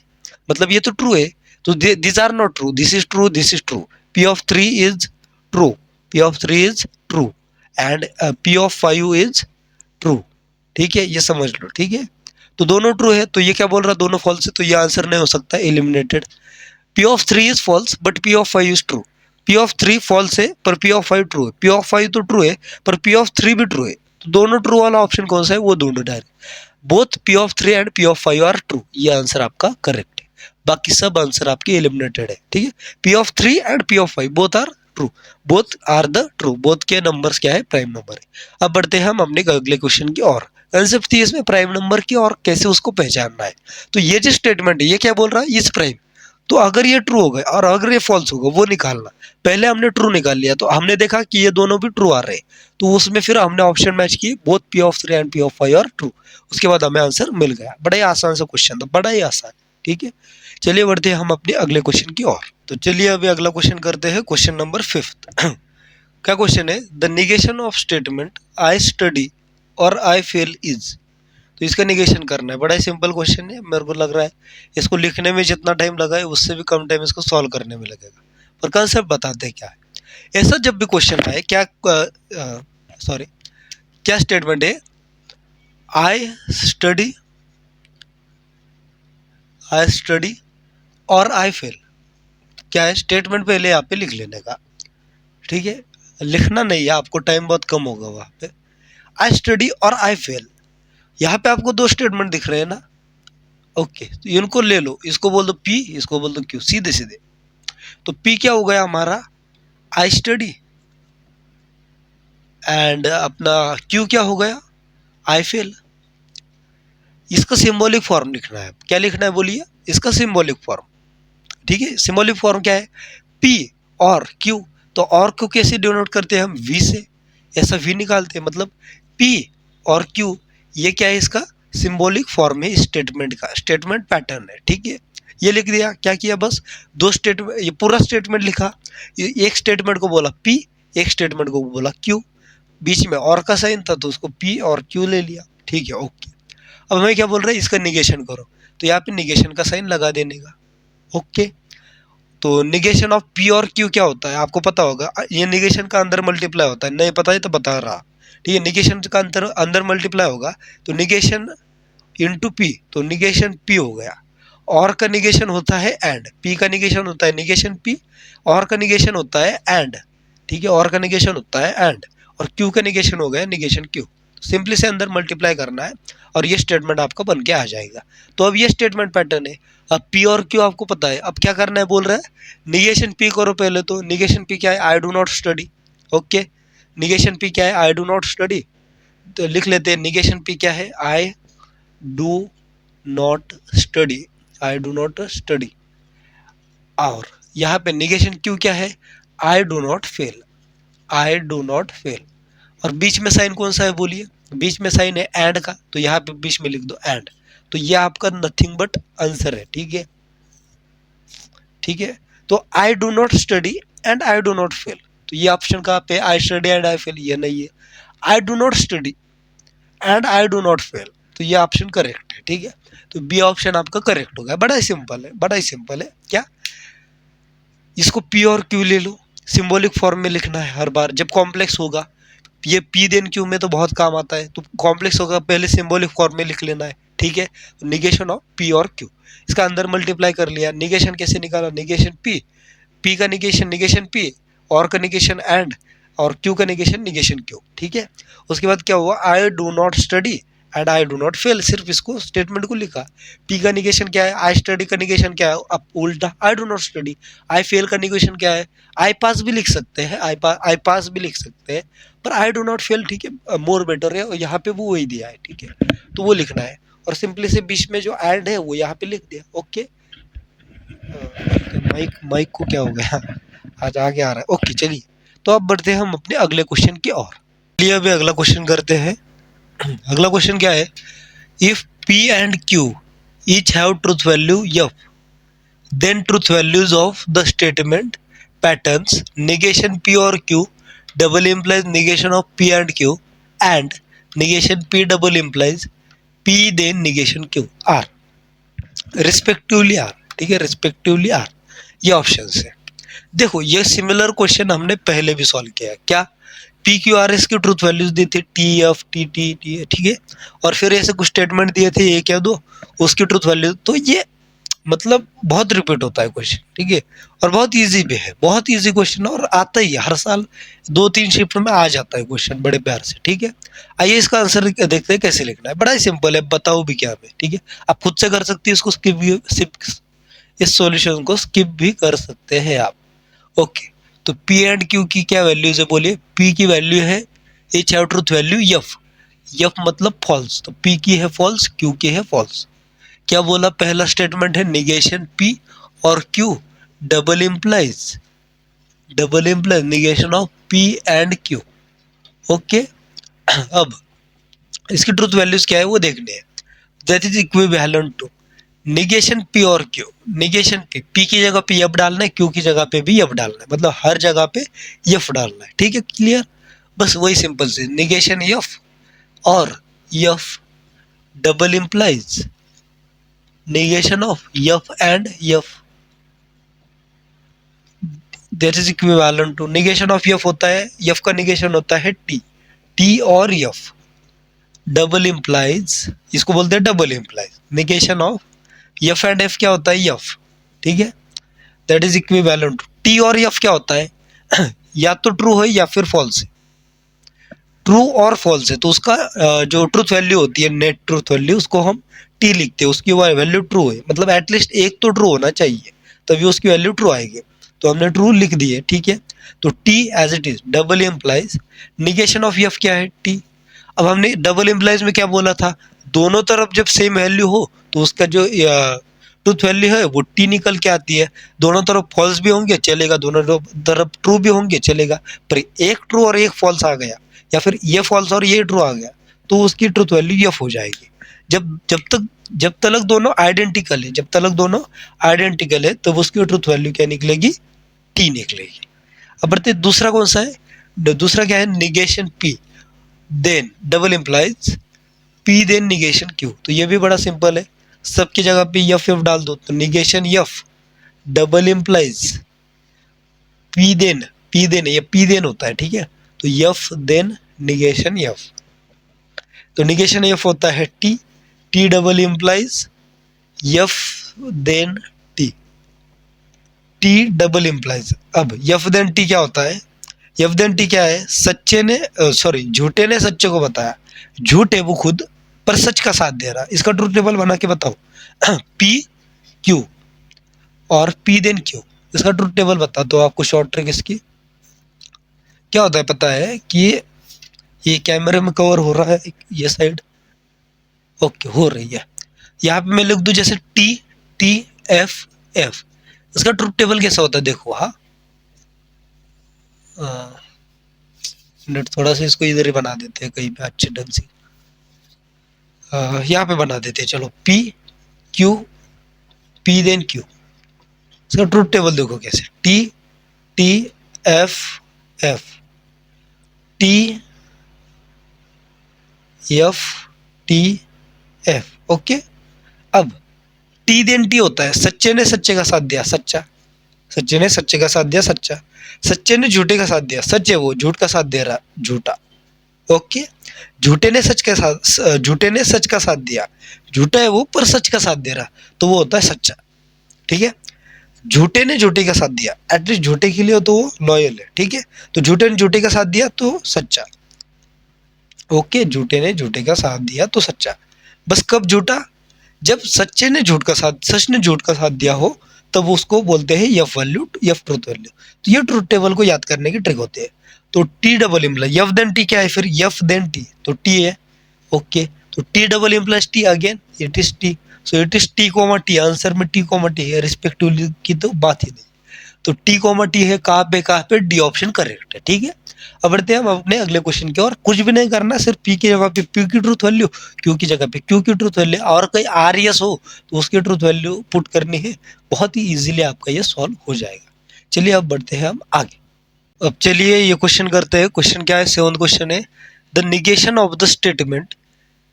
मतलब ये तो ट्रू है। तो this are not true, this is true, this is true. P of 3 is true, P of 3 is true and P of 5 is true, ठीक है, ये समझ लो, ठीक है। तो दोनों ट्रू है, तो ये क्या बोल रहा है, दोनों फॉल्स है, तो ये आंसर नहीं हो सकता, eliminated. P of 3 is false but P of 5 is true, P of 3 false है पर पी ऑफ 5 ट्रू है, पी ऑफ 5 तो ट्रू है पर पी ऑफ 3 भी ट्रू है। तो दोनों ट्रू वाला ऑप्शन कौन सा है, वो दोनों direct, both P of 3 and P of 5 are true, ये आंसर आपका करेक्ट है। बाकी सब आंसर आपके एलिमिनेटेड है, ठीक है। P of 3 and P of 5 both are true, both are the true, both के नंबर्स क्या है, प्राइम नंबर है। अब बढ़ते हैं हम अपने अगले क्वेश्चन की और। कंसेप्ट थी इसमें प्राइम नंबर की और कैसे उसको पहचानना है। तो ये जो स्टेटमेंट है ये क्या बोल रहा है, इज प्राइम। तो अगर ये ट्रू हो गए और अगर ये फॉल्स होगा वो निकालना। पहले हमने ट्रू निकाल लिया, तो हमने देखा कि ये दोनों भी ट्रू आ रहे हैं, तो उसमें फिर हमने ऑप्शन मैच किए, both P of 3 and P of 5 are true. उसके बाद हमें आंसर मिल गया। बड़ा ही आसान सा क्वेश्चन था, बड़ा ही आसान, ठीक है। चलिए बढ़ते हैं हम अपने अगले क्वेश्चन की ओर। तो चलिए अभी अगला क्वेश्चन करते हैं, क्वेश्चन नंबर 5। क्या क्वेश्चन है, the negation of statement I study और आई फेल इज। तो इसका निगेशन करना है, बड़ा ही सिंपल क्वेश्चन है, मेरे को लग रहा है इसको लिखने में जितना टाइम लगा है उससे भी कम टाइम इसको सॉल्व करने में लगेगा। पर कंसेप्ट बताते हैं क्या है। ऐसा जब भी क्वेश्चन आए, क्या सॉरी क्या स्टेटमेंट है, आई स्टडी, आई स्टडी और आई फेल, क्या है स्टेटमेंट पहले यहाँ पे लिख लेने का, ठीक है। लिखना नहीं है आपको, टाइम बहुत कम होगा वहाँ पे। आई स्टडी और आई फेल, यहाँ पे आपको दो स्टेटमेंट दिख रहे हैं ना, ओके। तो इनको ले लो, इसको बोल दो पी, इसको बोल दो क्यू, सीधे सीधे। तो पी क्या हो गया हमारा, आई स्टडी, एंड अपना क्यू क्या हो गया, आई फेल। इसका सिंबॉलिक फॉर्म लिखना है, क्या लिखना है बोलिए, इसका सिंबॉलिक फॉर्म, ठीक है। सिंबॉलिक फॉर्म क्या है, पी और क्यू। तो और को कैसे डिनोट करते हैं हम, वी से, ऐसा वी निकालते हैं, मतलब पी और क्यू, ये क्या है, इसका सिंबॉलिक फॉर्म है स्टेटमेंट का, स्टेटमेंट पैटर्न है, ठीक है। ये लिख दिया, क्या किया, बस दो स्टेटमेंट, ये पूरा स्टेटमेंट लिखा, एक स्टेटमेंट को बोला पी, एक स्टेटमेंट को बोला क्यू, बीच में और का साइन था तो उसको पी और क्यू ले लिया, ठीक है, ओके। अब हमें क्या बोल रहे हैं, इसका निगेशन करो, तो यहाँ पे निगेशन का साइन लगा देने का, ओके। तो निगेशन ऑफ पी और क्यू क्या होता है आपको पता होगा, ये निगेशन का अंदर मल्टीप्लाई होता है, नहीं पता है तो बता रहा, ठीक है। निगेशन का अंदर मल्टीप्लाई होगा, तो निगेशन इंटू पी, तो निगेशन पी हो गया। और का निगेशन होता है एंड, पी का निगेशन होता है निगेशन पी, और का निगेशन होता है एंड, ठीक है, और का निगेशन होता है एंड, और क्यू का निगेशन हो गया निगेशन क्यू। सिंपली से अंदर मल्टीप्लाई करना है और ये स्टेटमेंट आपका बन के आ जाएगा। तो अब ये स्टेटमेंट पैटर्न है। अब पी और क्यू आपको पता है, अब क्या करना है बोल रहा है, निगेशन पी करो पहले। तो निगेशन पी क्या है, I do not study, okay. Negation P क्या है, आई डू नॉट स्टडी, तो लिख लेते हैं निगेशन पी क्या है, I do not study, I do not study. और यहाँ पे निगेशन क्यू क्या है, I do not fail, I do not fail. और बीच में साइन कौन सा है बोलिए, बीच में साइन है एंड का, तो यहाँ पे बीच में लिख दो एंड। तो ये आपका नथिंग बट आंसर है, ठीक है, ठीक है। तो I do not study and I do not fail, तो ये ऑप्शन कहाँ पे, I study and I fail, ये नहीं है। I do not study and I do not fail, तो ये ऑप्शन करेक्ट है, ठीक है। तो बी ऑप्शन आपका करेक्ट हो गया। बड़ा ही सिंपल है, बड़ा ही सिंपल है। क्या, इसको पी और क्यू ले लो, सिंबॉलिक फॉर्म में लिखना है हर बार जब कॉम्प्लेक्स होगा। ये पी देन क्यू में तो बहुत काम आता है, तो कॉम्प्लेक्स होगा पहले सिंबॉलिक फॉर्म में लिख लेना है, ठीक है। निगेशन ऑफ पी और क्यू, इसका अंदर मल्टीप्लाई कर लिया, निगेशन कैसे निकाला, निगेशन पी का निगेशन निगेशन पी, और का निगेशन एंड, और क्यू का निगेशन क्यू, ठीक है। उसके बाद क्या हुआ, I do not study and I do not fail, सिर्फ इसको स्टेटमेंट को लिखा। पी का निगेशन क्या है, आई स्टडी का निगेशन क्या है, अब उल्टा I do not study. I fail का निगेशन क्या है, आई पास भी लिख सकते हैं, आई पास भी लिख सकते हैं, पर आई डू नॉट फेल, ठीक है, मोर बेटर है, और यहाँ पे वो वही दिया है, ठीक है, तो वो लिखना है। और सिंपली से बीच में जो एंड है वो यहाँ पे लिख दिया, ओके। माइक को क्या हो गया, आज आगे आ रहा है, ओके चलिए। तो अब बढ़ते हैं हम अपने अगले क्वेश्चन की ओर। चलिए अभी अगला क्वेश्चन करते हैं। अगला क्वेश्चन क्या है, if P and Q each have truth value F, then truth values of the statement patterns negation p और q double implies negation of p and q and negation p double implies p then negation q r respectively are, ठीक है, respectively are, ये option है। देखो ये similar question हमने पहले भी सॉल्व किया है। क्या, पी क्यू आर एस की ट्रूथ वैल्यूज दी थी T F T T T, ठीक है, और फिर ऐसे कुछ स्टेटमेंट दिए थे एक या दो, उसकी ट्रूथ वैल्यू, तो ये मतलब बहुत रिपीट होता है क्वेश्चन, ठीक है, और बहुत इजी भी है, बहुत इजी क्वेश्चन, और आता ही है हर साल 2-3 शिफ्ट में आ जाता है क्वेश्चन बड़े प्यार से, ठीक है। आइए इसका आंसर देखते हैं कैसे लिखना है, बड़ा ही सिंपल है, बताओ भी क्या है, ठीक है, आप खुद से कर सकती है इसको, स्किप भी, इस सॉल्यूशन को स्किप भी कर सकते हैं आप, ओके। तो पी एंड क्यू की क्या वैल्यूज है बोलिए, पी की वैल्यू है H have truth value F, F मतलब फॉल्स, तो पी की है फॉल्स, क्यू की है फॉल्स। क्या बोला, पहला स्टेटमेंट है निगेशन पी और Q double implies negation of P and Q, okay. अब इसकी ट्रूथ वैल्यूज क्या है वो देखने हैं, that is equivalent to negation P और क्यू, निगेशन पी की जगह पे एफ डालना है, क्यू की जगह पे भी एफ डालना है, मतलब हर जगह पे एफ डालना है, ठीक है, क्लियर। बस वही सिंपल से निगेशन एफ और F double implies negation of f and f, that is equivalent to negation of f होता है, f का negation होता है t और f, डबल इम्प्लाइज, इसको बोलते हैं double implies, negation of f and f क्या होता है f, ठीक है, that is equivalent to t और f क्या होता है या तो ट्रू है या फिर फॉल्स है, ट्रू और फॉल्स है तो उसका जो ट्रूथ वैल्यू होती है, नेट ट्रूथ वैल्यू, उसको हम टी लिखते हैं, उसकी वैल्यू ट्रू है, मतलब एटलीस्ट एक तो ट्रू होना चाहिए तभी उसकी वैल्यू ट्रू आएगी, तो हमने ट्रू लिख दी है, ठीक है। तो T as it is double implies, negation of F क्या है टी। अब हमने डबल इम्प्लाइज में क्या बोला था, दोनों तरफ जब सेम वैल्यू हो तो उसका जो ट्रूथ वैल्यू है वो टी निकल के आती है, दोनों तरफ फॉल्स भी होंगे चलेगा, दोनों तरफ ट्रू भी होंगे चलेगा, पर एक ट्रू और एक फॉल्स आ गया या फिर ये फॉल्स और ये ट्रू आ गया तो उसकी ट्रूथ वैल्यू एफ हो जाएगी। जब तक दोनों आइडेंटिकल है, जब तक दोनों आइडेंटिकल है तो उसकी ट्रूथ वैल्यू क्या निकलेगी, टी निकलेगी। अब बढ़ते दूसरा कौन सा है, दूसरा क्या है, negation P then double implies P then negation Q, तो ये भी बड़ा सिंपल है, सबकी जगह पे एफ एफ डाल दो, तो negation F double implies P then ये पी देन होता है, ठीक है, तो एफ देन निगेशन एफ, तो निगेशन एफ होता है T double implies F then T double implies. अब एफ देन टी क्या होता है, एफ देन टी क्या है, झूठे ने सच्चे को बताया, झूठ है वो खुद पर सच का साथ दे रहा, इसका ट्रूथ टेबल बना के बताओ पी क्यू और पी देन क्यू, इसका ट्रूथ टेबल बता दो आपको। शॉर्ट ट्रिक इसकी क्या होता है पता है कि ये कैमरे में कवर हो रहा है ये साइड, ओके हो रही है, यहाँ पे मैं लिख दूं जैसे टी एफ एफ, इसका ट्रूथ टेबल कैसा होता है देखो, हाँ थोड़ा सा इसको इधर ही बना देते हैं कहीं पे अच्छे ढंग से, यहाँ पे बना देते हैं, चलो P Q P then Q, इसका ट्रूथ टेबल देखो कैसे T F F, T F, T F. Okay, अब टी देन टी होता है सच्चे ने सच्चे का साथ दिया, सच्चा। सच्चे ने सच्चे का साथ दिया, सच्चा। सच्चे ने झूठे का साथ दिया, सच है वो, झूठ का साथ दे रहा, झूठा। ओके, झूठे ने झूठे ने सच का साथ दिया, झूठा है वो पर सच का साथ दे रहा, तो वो होता है सच्चा। ठीक है, झूठे ने झूठे का साथ दिया, एटलीस्ट झूठे के लिए तो वो लॉयल है। ठीक है, तो झूठे ने झूठे का साथ दिया तो सच्चा। ओके, झूठे ने झूठे का साथ दिया तो सच्चा। बस कब झूठा? जब सच्चे ने झूठ का साथ, सच ने झूठ का साथ दिया हो, तब उसको बोलते हैं F value, F truth value. तो ये ट्रूथ टेबल को याद करने की ट्रिक होती है। तो T double imply F then T क्या है फिर? एफ देन टी, तो टी है। ओके, तो T double implies T again, it is T. So it is T comma T, answer में टी कोमा टी है, रिस्पेक्टिवली की तो बात ही नहीं। तो टी कोमा टी है, कहाँ पे डी ऑप्शन करेक्ट है। ठीक है, अब बढ़ते हैं हम अपने अगले क्वेश्चन की ओर। कुछ भी नहीं करना, सिर्फ पी की जगह पे पी की ट्रूथ वैल्यू, क्यू की जगह पे क्यू की ट्रूथ वैल्यू, और कहीं आर एस हो तो उसकी ट्रूथ वैल्यू पुट करनी है। बहुत ही इजीली आपका ये सॉल्व हो जाएगा। चलिए अब बढ़ते हैं हम आगे। अब चलिए ये क्वेश्चन करते हैं। क्वेश्चन क्या है? 7th क्वेश्चन है, the negation of the statement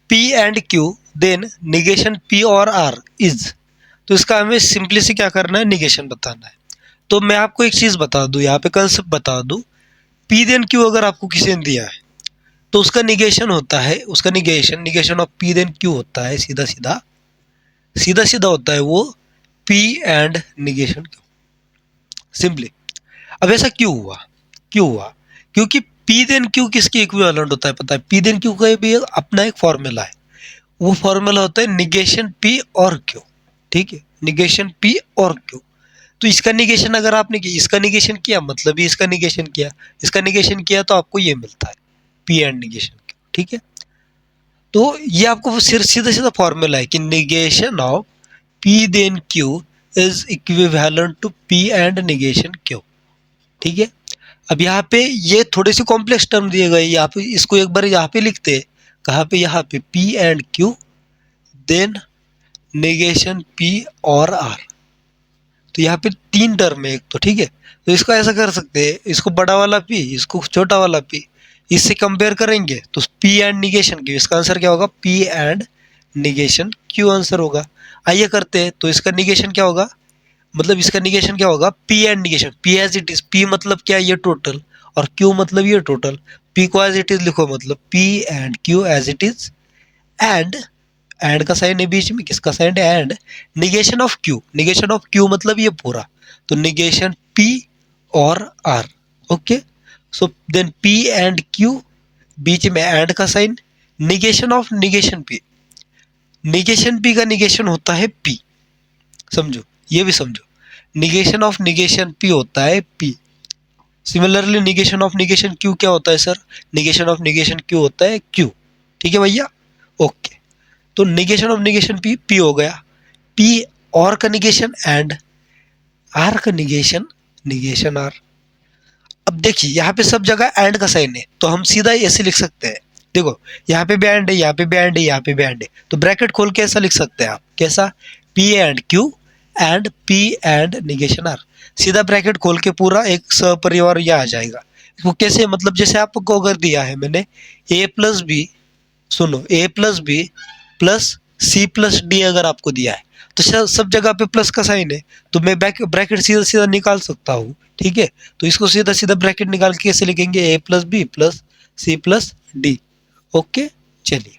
P and Q then negation P और R इज। तो इसका हमें सिंपली से क्या करना है? निगेशन बताना है। तो मैं आपको एक चीज बता दूं, यहाँ पे कंसेप्ट बता दूं। P देन Q अगर आपको किसी ने दिया है तो उसका निगेशन होता है, उसका negation of P then Q होता है, सीधा सीधा होता है वो P and negation Q, simply. अब ऐसा क्यों हुआ? क्योंकि P देन Q किसके इक्विवेलेंट होता है पता है? P देन Q का भी अपना एक फॉर्मूला है। वो फॉर्मूला होता है निगेशन P और Q। ठीक है, निगेशन P और Q। तो इसका निगेशन अगर आपने किया, इसका निगेशन किया मतलब ही इसका निगेशन किया, इसका निगेशन किया तो आपको ये मिलता है P एंड निगेशन Q। ठीक है, तो ये आपको सिर्फ सीधा फॉर्मूला है कि negation of P then Q is equivalent to P and negation Q। ठीक है, अब यहाँ पे ये थोड़े से कॉम्प्लेक्स टर्म दिए गए, यहाँ पे इसको एक बार यहाँ पे लिखते हैं। कहाँ पे? यहाँ पे P and Q then negation P और R। तो यहाँ पे 3 टर्म है एक तो। ठीक है, तो इसको ऐसा कर सकते हैं, इसको बड़ा वाला P, इसको छोटा वाला P, इससे कंपेयर करेंगे तो P एंड निगेशन Q, इसका आंसर क्या होगा? P and negation Q answer होगा। आइए करते हैं, तो इसका निगेशन क्या होगा? मतलब इसका निगेशन क्या होगा? P and negation, P as it is, P मतलब क्या? ये टोटल, और Q मतलब ये टोटल। P को एज इट इज लिखो, मतलब P and Q as it is, and का साइन है बीच में, किसका साइन है? एंड निगेशन ऑफ Q मतलब ये पूरा, तो निगेशन P और R। Okay, so then P and Q, बीच में एंड का sign, negation of negation P का निगेशन होता है P। समझो, ये भी समझो, निगेशन ऑफ निगेशन P होता है P। Similarly negation of negation Q क्या होता है sir? Negation of negation Q होता है Q। ठीक है भैया, ओके। तो negation of negation P, P हो गया, P और का निगेशन एंड R का निगेशन, निगेशन R। अब देखिए यहाँ पे सब जगह एंड का साइन है, तो हम सीधा ऐसे लिख सकते हैं। देखो यहाँ पे भी एंड है, यहाँ पे भी एंड है, यहाँ पे भी एंड है, तो ब्रैकेट खोल के ऐसा लिख सकते हैं आप। कैसा? P and Q and P and negation R। सीधा ब्रैकेट खोल के पूरा एक सपरिवार यह आ जाएगा। इसको कैसे? मतलब जैसे आपको अगर दिया है मैंने A प्लस बी, सुनो, A plus B plus C plus D अगर आपको दिया है तो सब जगह पे प्लस का साइन है, तो मैं ब्रैकेट सीधा निकाल सकता हूँ। ठीक है, तो इसको सीधा ब्रैकेट निकाल के कैसे लिखेंगे? A plus B plus C plus D. Okay, चलिए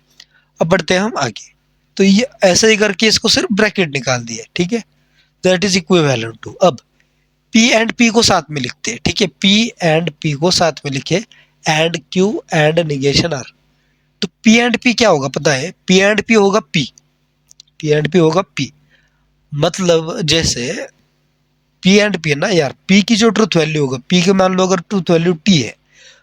अब बढ़ते हैं हम आगे। तो ये ऐसे ही करके इसको सिर्फ ब्रैकेट निकाल दिया। ठीक है, दैट इज इक्विवेलेंट टू, अब P एंड P को साथ में लिखते हैं। ठीक है, P एंड P को साथ में लिखे, and Q and negation R। तो P एंड P क्या होगा पता है? P एंड P होगा P, P एंड P होगा P। मतलब जैसे P एंड P है ना यार, P की जो ट्रूथ वैल्यू होगा, P के मान लो अगर ट्रूथ वैल्यू T है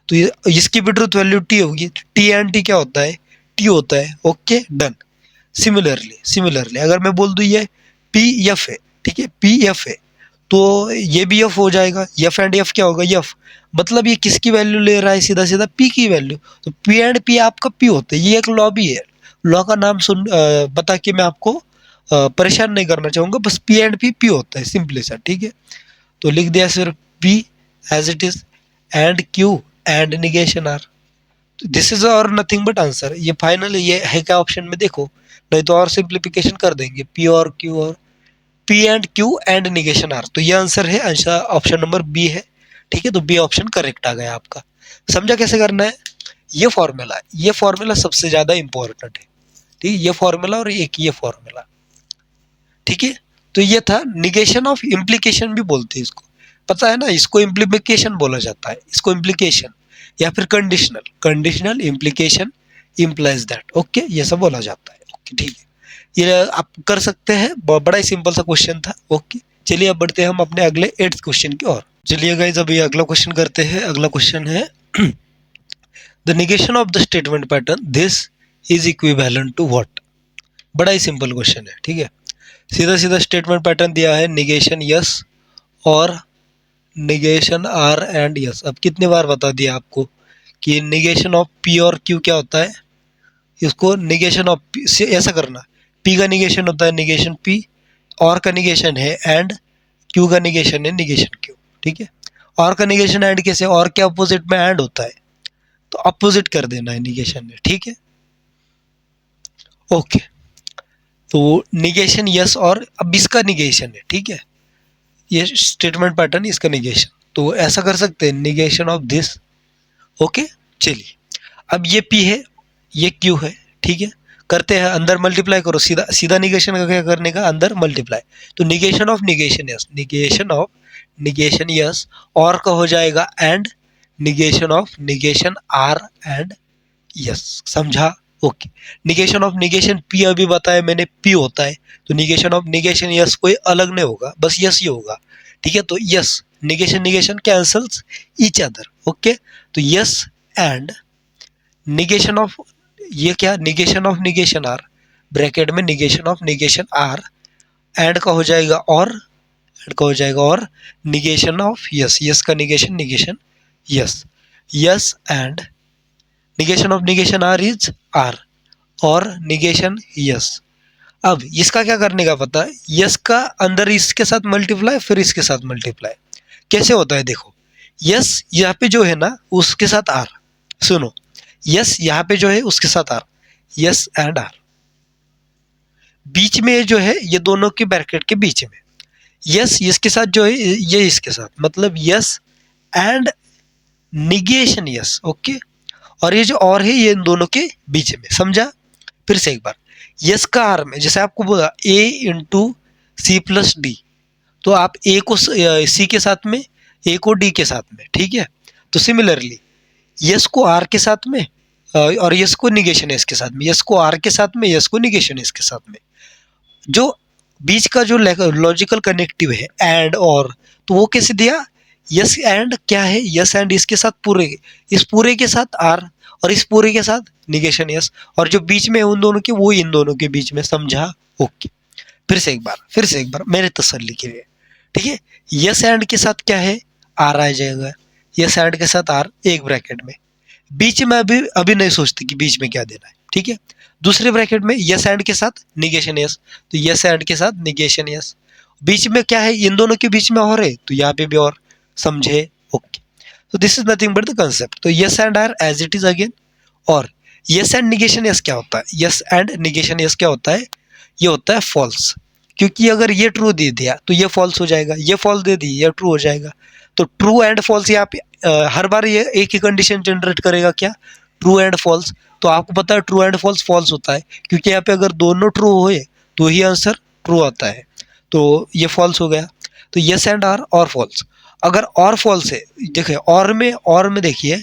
तो इसकी भी ट्रूथ वैल्यू T होगी। T एंड T क्या होता है? T होता है। Okay, done. सिमिलरली अगर मैं बोल दूं ये P F है, ठीक है, P F है, तो ये भी F हो जाएगा। F एंड F क्या होगा? F, मतलब ये किसकी वैल्यू ले रहा है? सीधा P की वैल्यू, तो P एंड P आपका P होता है। ये एक लॉ भी है, लॉ का नाम बता के मैं आपको परेशान नहीं करना चाहूँगा, बस P एंड P होता है, सिंपली सा। ठीक है, तो लिख दिया सिर्फ P as it is, and Q and negation R. This is और नथिंग बट आंसर। ये फाइनल ये है क्या ऑप्शन में देखो, नहीं तो और सिंप्लीफिकेशन कर देंगे, पी और क्यू और P and Q and negation R. तो ये आंसर है, आंसर ऑप्शन नंबर बी है। ठीक है, तो बी ऑप्शन करेक्ट आ गया आपका। समझा कैसे करना है? ये फॉर्मूला सबसे ज्यादा इंपॉर्टेंट है। ठीक है, ये फॉर्मूला और एक ये फॉर्मूला। ठीक है, तो ये था निगेशन ऑफ इम्प्लीकेशन भी बोलते हैं इसको, पता है ना, इसको इम्प्लीकेशन बोला जाता है, इसको इम्प्लीकेशन या फिर conditional, conditional implication implies that. Okay, ये सब बोला जाता है। ओके ठीक है, ये आप कर सकते हैं, बड़ा ही सिंपल सा क्वेश्चन था। ओके चलिए अब बढ़ते हैं हम अपने अगले 8th क्वेश्चन की ओर। चलिए गाइस अभी अगला क्वेश्चन करते हैं। अगला क्वेश्चन है the negation of the statement pattern this is equivalent to what. बड़ा ही सिंपल क्वेश्चन है। ठीक है, सीधा सीधा स्टेटमेंट पैटर्न दिया है, निगेशन यस और निगेशन आर एंड यस। अब कितनी बार बता दिया आपको कि निगेशन ऑफ पी और क्यू क्या होता है, इसको निगेशन ऑफ पी से ऐसा करना, पी का निगेशन होता है निगेशन पी, और का निगेशन है एंड, क्यू का निगेशन है निगेशन क्यू। ठीक है, और का निगेशन एंड कैसे, और के अपोजिट में एंड होता है, तो अपोजिट कर देना है निगेशन में। ठीक है, ओके, तो निगेशन यस और अब इसका निगेशन है। ठीक है, ये स्टेटमेंट पैटर्न इसका निगेशन, तो ऐसा कर सकते हैं निगेशन ऑफ दिस। ओके चलिए, अब ये पी है ये क्यू है। ठीक है, करते हैं, अंदर मल्टीप्लाई करो, सीधा सीधा निगेशन का क्या करने का, अंदर मल्टीप्लाई। तो negation of negation S, negation of negation S, और का हो जाएगा and negation of negation R and S. समझा? Okay, negation of negation P अभी बताया मैंने, पी होता है, तो निगेशन ऑफ निगेशन यस कोई अलग नहीं होगा, बस यस ही होगा। ठीक है, तो S negation negation cancels each other. Okay, तो यस एंड निगेशन ऑफ ये क्या, negation of negation R, bracket में negation of negation R, and का हो जाएगा और, एंड का हो जाएगा और निगेशन ऑफ यस, यस का negation negation S, S and negation of negation R is R और निगेशन यस। अब इसका क्या करने का पता है, यस का अंदर इसके साथ मल्टीप्लाई, फिर इसके साथ मल्टीप्लाई। कैसे होता है देखो, यस यहाँ पे जो है ना उसके साथ आर, सुनो, यस यहाँ पे जो है उसके साथ आर, यस एंड आर, बीच में जो है ये दोनों के ब्रैकेट के बीच में, यस इसके साथ जो है ये इसके साथ, मतलब yes and negation yes. Okay, और ये जो और है ये इन दोनों के बीच में। समझा? फिर से एक बार, यस का आर में, जैसे आपको बोला ए इंटू सी प्लस डी, तो आप ए को सी के साथ में, ए को डी के साथ में। ठीक है, तो सिमिलरली यस को आर के साथ में और यस को निगेशन एस के साथ में, यस को आर के साथ में, यस को निगेशन एस के साथ में, जो बीच का जो लॉजिकल कनेक्टिव है एंड और, तो वो कैसे दिया, यस एंड क्या है, यस एंड इसके साथ पूरे, इस पूरे के साथ आर और इस पूरे के साथ निगेशन यस, और जो बीच में है उन दोनों के वो इन दोनों के बीच में। समझा? ओके, फिर से एक बार मेरे तसल्ली के लिए। ठीक है, यस एंड के साथ क्या है, आर आ जाएगा, यस एंड के साथ आर एक ब्रैकेट में, बीच में अभी नहीं सोचते कि बीच में क्या देना है। ठीक है, दूसरे ब्रैकेट में यस एंड के साथ निगेशन यस, तो यस एंड के साथ निगेशन यस, बीच में क्या है, इन दोनों के बीच में और है, तो यहाँ पे भी और। समझे? ओके, तो this is nothing but the concept. तो S and R as it is again, और यस एंड निगेशन यस क्या होता है, यस एंड निगेशन यस क्या होता है, ये होता है फॉल्स, क्योंकि अगर ये ट्रू दे दिया तो ये फॉल्स हो जाएगा, ये फॉल्स दे दी ये ट्रू हो जाएगा। तो ट्रू एंड फॉल्स यहाँ पे हर बार ये एक ही कंडीशन जनरेट करेगा, क्या, ट्रू एंड फॉल्स। तो आपको पता है ट्रू एंड फॉल्स फॉल्स होता है, क्योंकि यहाँ पे अगर दोनों ट्रू होए तो ही आंसर ट्रू आता है, तो ये फॉल्स हो गया। तो यस एंड आर और फॉल्स, अगर और फॉल्स है, देखिए और में देखिए,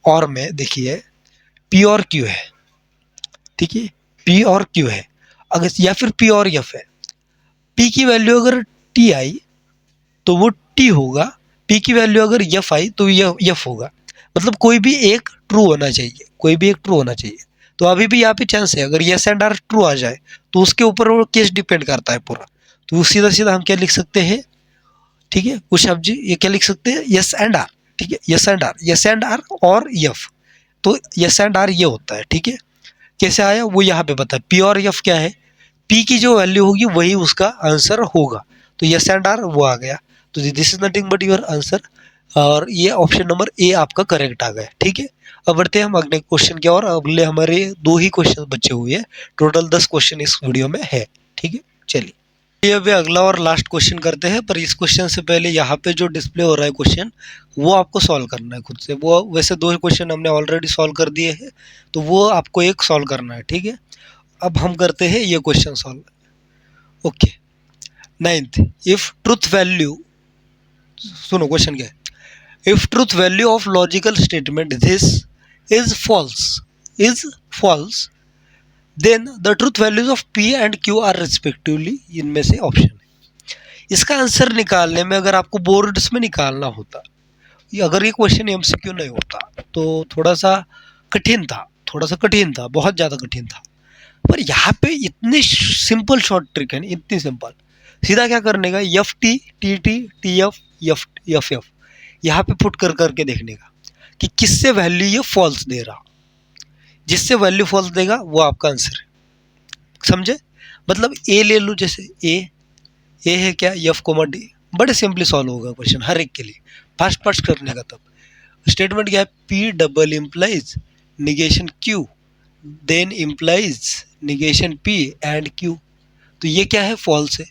और में देखिए पी और क्यू है। ठीक है, पी और क्यू है, अगर या फिर पी और एफ है, पी की वैल्यू अगर टी आई तो वो टी होगा, पी की वैल्यू अगर एफ आई तो ये एफ होगा, मतलब कोई भी एक ट्रू होना चाहिए, कोई भी एक ट्रू होना चाहिए। तो अभी भी यहाँ पे चांस है, अगर यस एंड आर ट्रू आ जाए तो उसके ऊपर वो केस डिपेंड करता है पूरा। तो सीधा सीधा हम क्या लिख सकते हैं, ठीक है उषाभ जी, ये क्या लिख सकते हैं, यस एंड आर। ठीक है, S and R, S and R और एफ, तो यस एंड आर ये होता है। ठीक है, कैसे आया वो यहाँ पे बता, पी और एफ क्या है, पी की जो वैल्यू होगी वही उसका आंसर होगा, तो यस एंड आर वो आ गया। तो this is nothing but your answer, और ये ऑप्शन नंबर ए आपका करेक्ट आ गया। ठीक है, अब बढ़ते हैं हम अगले क्वेश्चन की ओर। अगले हमारे 2 ही क्वेश्चन बचे हुए हैं, टोटल 10 क्वेश्चन इस वीडियो में है। ठीक है, चलिए ये अभी अगला और लास्ट क्वेश्चन करते हैं, पर इस क्वेश्चन से पहले यहाँ पे जो डिस्प्ले हो रहा है क्वेश्चन, वो आपको सॉल्व करना है खुद से। वो वैसे 2 क्वेश्चन हमने ऑलरेडी सॉल्व कर दिए हैं, तो वो आपको एक सॉल्व करना है। ठीक है, अब हम करते हैं ये question solve. Okay, 9th, if truth value, सुनो क्वेश्चन क्या है। If truth value of logical statement this is false, then the truth values of P and Q are respectively, इनमें से ऑप्शन है। इसका आंसर निकालने में अगर आपको बोर्ड्स में निकालना होता, अगर ये क्वेश्चन एमसीक्यू नहीं होता तो थोड़ा सा कठिन था, बहुत ज़्यादा कठिन था। पर यहाँ पे इतनी सिंपल शॉर्ट ट्रिक है ना, इतनी सिंपल, सीधा क्या करने का, F T T T T F F F F यहाँ पे पुट कर करके देखने का कि किससे वैल्यू ये फॉल्स दे रहा। जिससे वैल्यू फॉल्स देगा वो आपका आंसर है, समझे। मतलब ए ले लो, जैसे ए है क्या, एफ कोमा डी, बड़े सिंपली सॉल्व होगा क्वेश्चन हर एक के लिए, फास्ट फास्ट करने का। तब स्टेटमेंट क्या है, P double implies negation Q then implies negation P and Q. तो ये क्या है, फॉल्स है।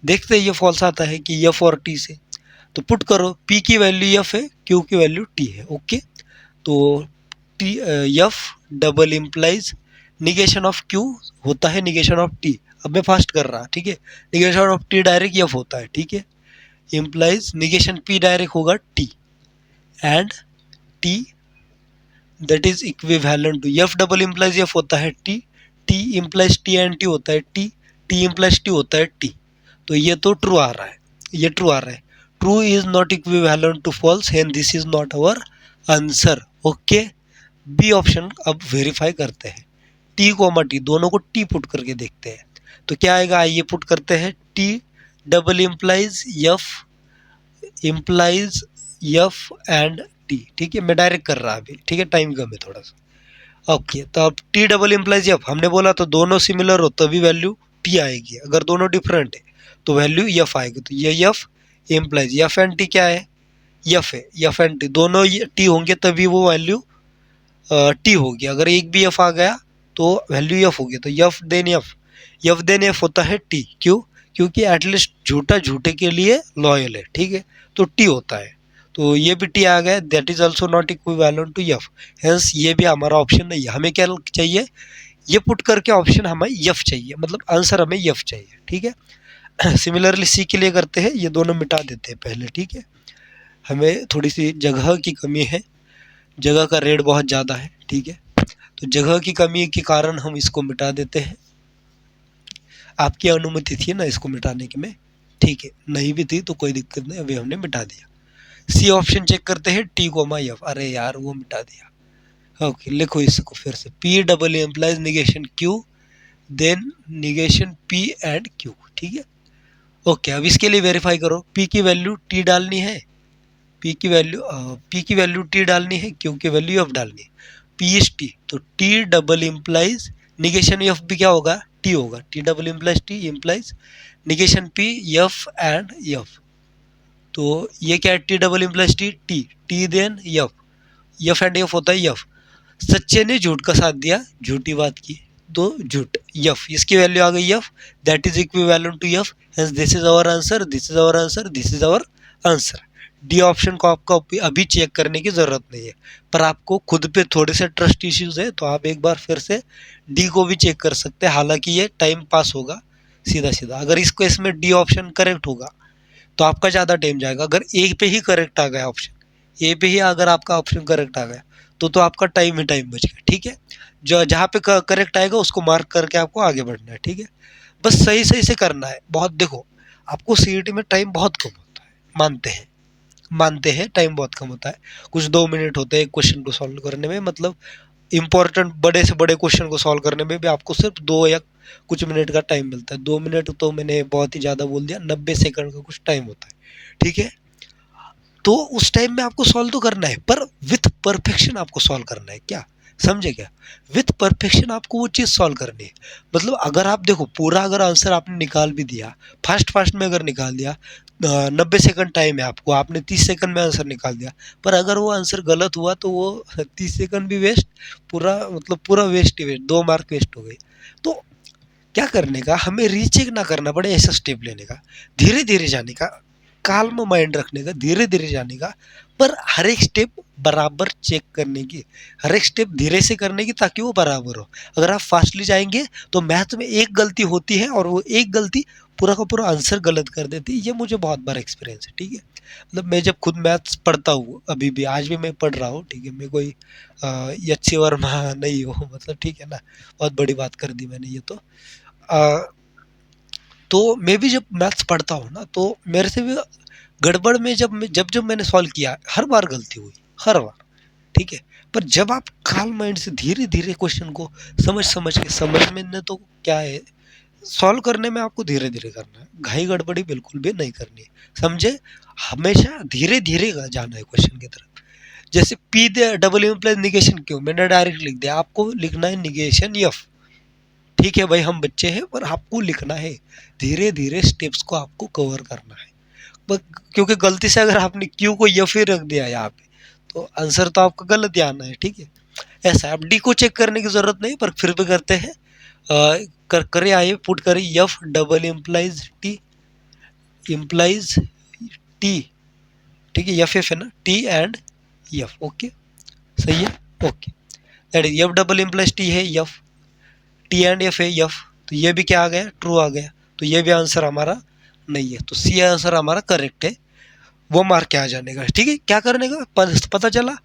देखते हैं ये फॉल्स आता है कि एफ और टी से, तो पुट करो, P की वैल्यू F है, Q की वैल्यू T है। ओके, तो T F double implies negation of Q होता है निगेशन ऑफ T। अब मैं फास्ट कर रहा, ठीक है, negation of T direct F होता है। ठीक है, इम्प्लाइज निगेशन P डायरेक्ट होगा T and T that is equivalent to F double implies F होता है T, T implies T and T होता है T, T इम्प्लाइज T होता है T। तो ये तो ट्रू आ रहा है, ये ट्रू आ रहा है। True is not equivalent to false and this is not our answer. Okay, B option अब वेरीफाई करते हैं। टी कोमा टी दोनों को टी पुट करके देखते हैं, तो क्या आएगा, आइए पुट करते हैं। T double implies F and T. ठीक है, मैं डायरेक्ट कर रहा अभी, ठीक है, टाइम कम है थोड़ा सा। ओके, तो अब टी डबल इम्प्लाइज एफ हमने बोला, तो दोनों सिमिलर हो तभी वैल्यू टी आएगी, अगर दोनों डिफरेंट है तो वैल्यू एफ आएगी। तो ये F implies F and T क्या है, एफ है, एफ एंड टी दोनों टी होंगे तभी वो वैल्यू टी होगी। अगर एक भी एफ आ गया तो वैल्यू एफ होगी। तो एफ देन एफ होता है टी। क्यों, क्योंकि एटलीस्ट झूठा झूठे के लिए लॉयल है। ठीक है, तो टी होता है, तो ये भी टी आ गया, that is also not equivalent to F, hence ये भी हमारा ऑप्शन नहीं है। हमें क्या चाहिए, ये पुट करके ऑप्शन हमें एफ चाहिए, मतलब आंसर हमें एफ चाहिए। ठीक है, सिमिलरली सी के लिए करते हैं, ये दोनों मिटा देते हैं पहले। ठीक है, हमें थोड़ी सी जगह की कमी है, जगह का रेट बहुत ज़्यादा है। ठीक है, तो जगह की कमी के कारण हम इसको मिटा देते हैं। आपकी अनुमति थी ना इसको मिटाने की में, ठीक है, नहीं भी थी तो कोई दिक्कत नहीं, अभी हमने मिटा दिया। सी ऑप्शन चेक करते हैं, टी कोमा एफ, अरे यार वो मिटा दिया। ओके, लिखो इसको फिर से, P double implies negation Q then negation P and Q. ठीक है, ओके, अब इसके लिए वेरीफाई करो, P की वैल्यू T डालनी है, P की वैल्यू T डालनी है, Q की वैल्यू F डालनी है। P इज T, तो T double implies negation F भी क्या होगा, T होगा। T double implies T implies negation P F and F। तो ये क्या है, T double implies T then F and F होता है F। सच्चे ने झूठ का साथ दिया, झूठी बात की, तो झूठ F, इसकी वैल्यू आ गई F, that is equivalent to F, hence this is our answer, this is our answer, this is our answer. D option को आपको अभी चेक करने की ज़रूरत नहीं है, पर आपको खुद पे थोड़े से ट्रस्ट इश्यूज है, तो आप एक बार फिर से डी को भी चेक कर सकते हैं। हालांकि ये टाइम पास होगा सीधा सीधा, अगर इसको इसमें डी ऑप्शन करेक्ट होगा तो आपका ज़्यादा टाइम जाएगा। अगर ए पे ही करेक्ट आ गया ऑप्शन, ए पे ही अगर आपका ऑप्शन करेक्ट आ गया तो आपका टाइम ही टाइम बच गया। ठीक है, जो जहाँ पे करेक्ट आएगा उसको मार्क करके आपको आगे बढ़ना है। ठीक है, बस सही सही से करना है। बहुत देखो, आपको सीईटी में टाइम बहुत कम होता है, मानते हैं टाइम बहुत कम होता है, कुछ 2 मिनट होते हैं क्वेश्चन को सॉल्व करने में। मतलब इम्पोर्टेंट बड़े से बड़े क्वेश्चन को सॉल्व करने में भी आपको सिर्फ 2 या कुछ मिनट का टाइम मिलता है। 2 मिनट तो मैंने बहुत ही ज़्यादा बोल दिया, 90 सेकंड का कुछ टाइम होता है। ठीक है, तो उस टाइम में आपको सॉल्व तो करना है, पर विथ परफेक्शन आपको सॉल्व करना है। क्या समझे, क्या विथ परफेक्शन आपको वो चीज़ सॉल्व करनी है। मतलब अगर आप देखो पूरा अगर आंसर आपने निकाल भी दिया, फास्ट में अगर निकाल दिया, 90 सेकंड टाइम है आपको, आपने 30 सेकंड में आंसर निकाल दिया, पर अगर वो आंसर गलत हुआ तो वो 30 सेकंड भी वेस्ट, पूरा मतलब पूरा वेस्ट ही वेस्ट, 2 मार्क वेस्ट हो गए। तो क्या करने का, हमें रीचेक ना करना पड़े, ऐसा स्टेप लेने का, धीरे धीरे जाने का, काल्म माइंड रखने का, धीरे धीरे जाने का, पर हर एक स्टेप बराबर चेक करने की, हर एक स्टेप धीरे से करने की, ताकि वो बराबर हो। अगर आप फास्टली जाएंगे तो मैथ में एक गलती होती है और वो एक गलती पूरा का पूरा आंसर गलत कर देती है। ये मुझे बहुत बार एक्सपीरियंस है, ठीक है। मतलब मैं जब खुद मैथ्स पढ़ता हूँ, अभी भी आज भी मैं पढ़ रहा हूँ, ठीक है, मैं कोई अच्छी वर्मा नहीं हूँ, मतलब ठीक है ना, बहुत बड़ी बात कर दी मैंने ये तो। अ, तो मैं भी जब मैथ्स पढ़ता हूँ ना, तो मेरे से भी गड़बड़ में जब मैंने सॉल्व किया, हर बार गलती हुई, हर बार, ठीक है। पर जब आप काल्म माइंड से धीरे धीरे क्वेश्चन को समझ समझ के, समझ में न तो क्या है, सॉल्व करने में आपको धीरे धीरे करना है, घाई गड़बड़ी बिल्कुल भी नहीं करनी है, समझे। हमेशा धीरे धीरे जाना है क्वेश्चन की तरफ। जैसे पी दे डबल इम्प्लाइज निगेशन, क्यों मैंने डायरेक्ट लिख दिया, आपको लिखना है निगेशन एफ, ठीक है भाई, हम बच्चे हैं, पर आपको लिखना है, धीरे धीरे स्टेप्स को आपको कवर करना है। क्योंकि गलती से अगर आपने क्यू को एफ ही रख दिया यहाँ पे, तो आंसर तो आपका गलत ही आना है, ठीक है। ऐसा है, अब डी को चेक करने की जरूरत नहीं, पर फिर भी करते हैं। करे आइए, पुट करें एफ डबल इम्प्लाइज टी, ठीक है, एफ है ना, टी एंड एफ, ओके, सही है, okay. That is F double implies T है, एफ टी एंड एफ है, एफ, तो ये भी क्या आ गया, ट्रू आ गया, तो ये भी आंसर हमारा नहीं है, तो सी आंसर हमारा करेक्ट है। वो मार्क क्या आ जाने का, ठीक है। क्या करने का, पता चला,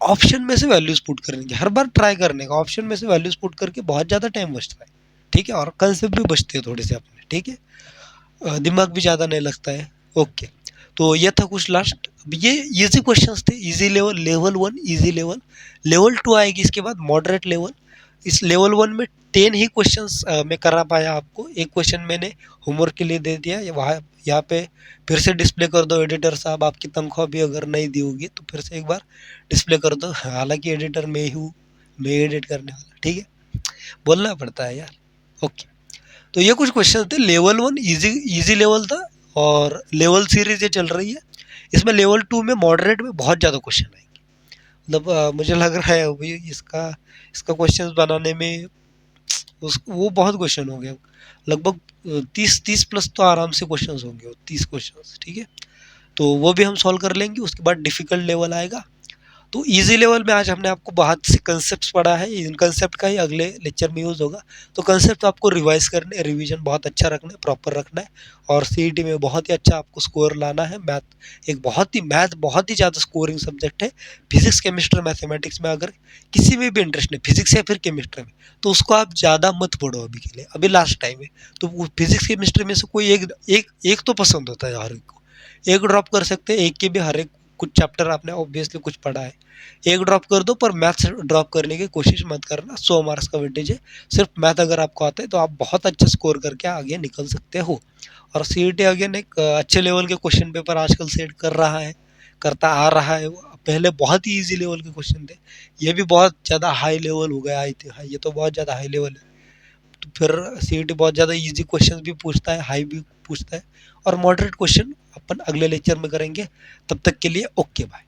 ऑप्शन में से वैल्यूज पुट करने की, हर बार ट्राई करने का, ऑप्शन में से वैल्यूज पुट करके बहुत ज़्यादा टाइम बचता है, ठीक है, और कंसेप्ट भी बचते हैं थोड़े से अपने, ठीक है, दिमाग भी ज़्यादा नहीं लगता है, ओके। तो ये था कुछ लास्ट, ये इजी क्वेश्चंस थे, easy level, level 1 easy level, level 2 आएगी इसके बाद मॉडरेट लेवल। इस लेवल 1 में 10 ही क्वेश्चंस मैं करा पाया आपको, एक क्वेश्चन मैंने होमवर्क के लिए दे दिया, ये वहाँ यहाँ पे फिर से डिस्प्ले कर दो एडिटर साहब, आपकी तनख्वाह भी अगर नहीं दी होगी तो फिर से एक बार डिस्प्ले कर दो, हालांकि एडिटर मैं ही हूँ, मैं एडिट करने वाला, ठीक है, बोलना पड़ता है यार, ओके। तो ये कुछ क्वेश्चन थे, लेवल 1 इजी इजी लेवल था, और लेवल सीरीज ये चल रही है, इसमें लेवल 2 में मॉडरेट में बहुत ज़्यादा क्वेश्चन आएंगे, मतलब मुझे लग रहा है अभी इसका इसका क्वेश्चन बनाने में वो बहुत क्वेश्चन हो गए, लगभग 30 प्लस तो आराम से क्वेश्चन होंगे, 30 क्वेश्चन, ठीक है। तो वो भी हम सॉल्व कर लेंगे, उसके बाद डिफिकल्ट लेवल आएगा। तो इजी लेवल में आज हमने आपको बहुत से कंसेप्ट पढ़ा है, इन कंसेप्ट का ही अगले लेक्चर में यूज़ होगा। तो कंसेप्ट आपको रिवाइज करने, रिवीजन बहुत अच्छा रखना है, प्रॉपर रखना है, और सीईटी में बहुत ही अच्छा आपको स्कोर लाना है। मैथ बहुत ही ज़्यादा स्कोरिंग सब्जेक्ट है। फिजिक्स केमिस्ट्री मैथमेटिक्स में अगर किसी में भी इंटरेस्ट नहीं, फिजिक्स या फिर केमिस्ट्री में, तो उसको आप ज़्यादा मत पढ़ो अभी के लिए, अभी लास्ट टाइम है। तो फिजिक्स केमिस्ट्री में से कोई एक तो पसंद होता है हर एक को, एक ड्रॉप कर सकते हैं, एक के भी हर एक कुछ चैप्टर आपने ऑब्वियसली कुछ पढ़ा है, एक ड्रॉप कर दो, पर मैथ्स ड्रॉप करने की कोशिश मत करना, 100 मार्क्स का वेटेज है, सिर्फ मैथ अगर आपको आता है तो आप बहुत अच्छा स्कोर करके आगे निकल सकते हो। और सीईटी अगेन एक अच्छे लेवल के क्वेश्चन पेपर आजकल सेट कर रहा है, करता आ रहा है। वो पहले बहुत ही इजी लेवल के क्वेश्चन थे, ये भी बहुत ज़्यादा हाई लेवल हो गया, आई थिंक ये तो बहुत ज़्यादा हाई लेवल है। तो फिर सीईटी बहुत ज़्यादा इजी क्वेश्चन भी पूछता है, हाई भी पूछता है, और मॉडरेट क्वेश्चन अपन अगले लेक्चर में करेंगे। तब तक के लिए ओके बाय।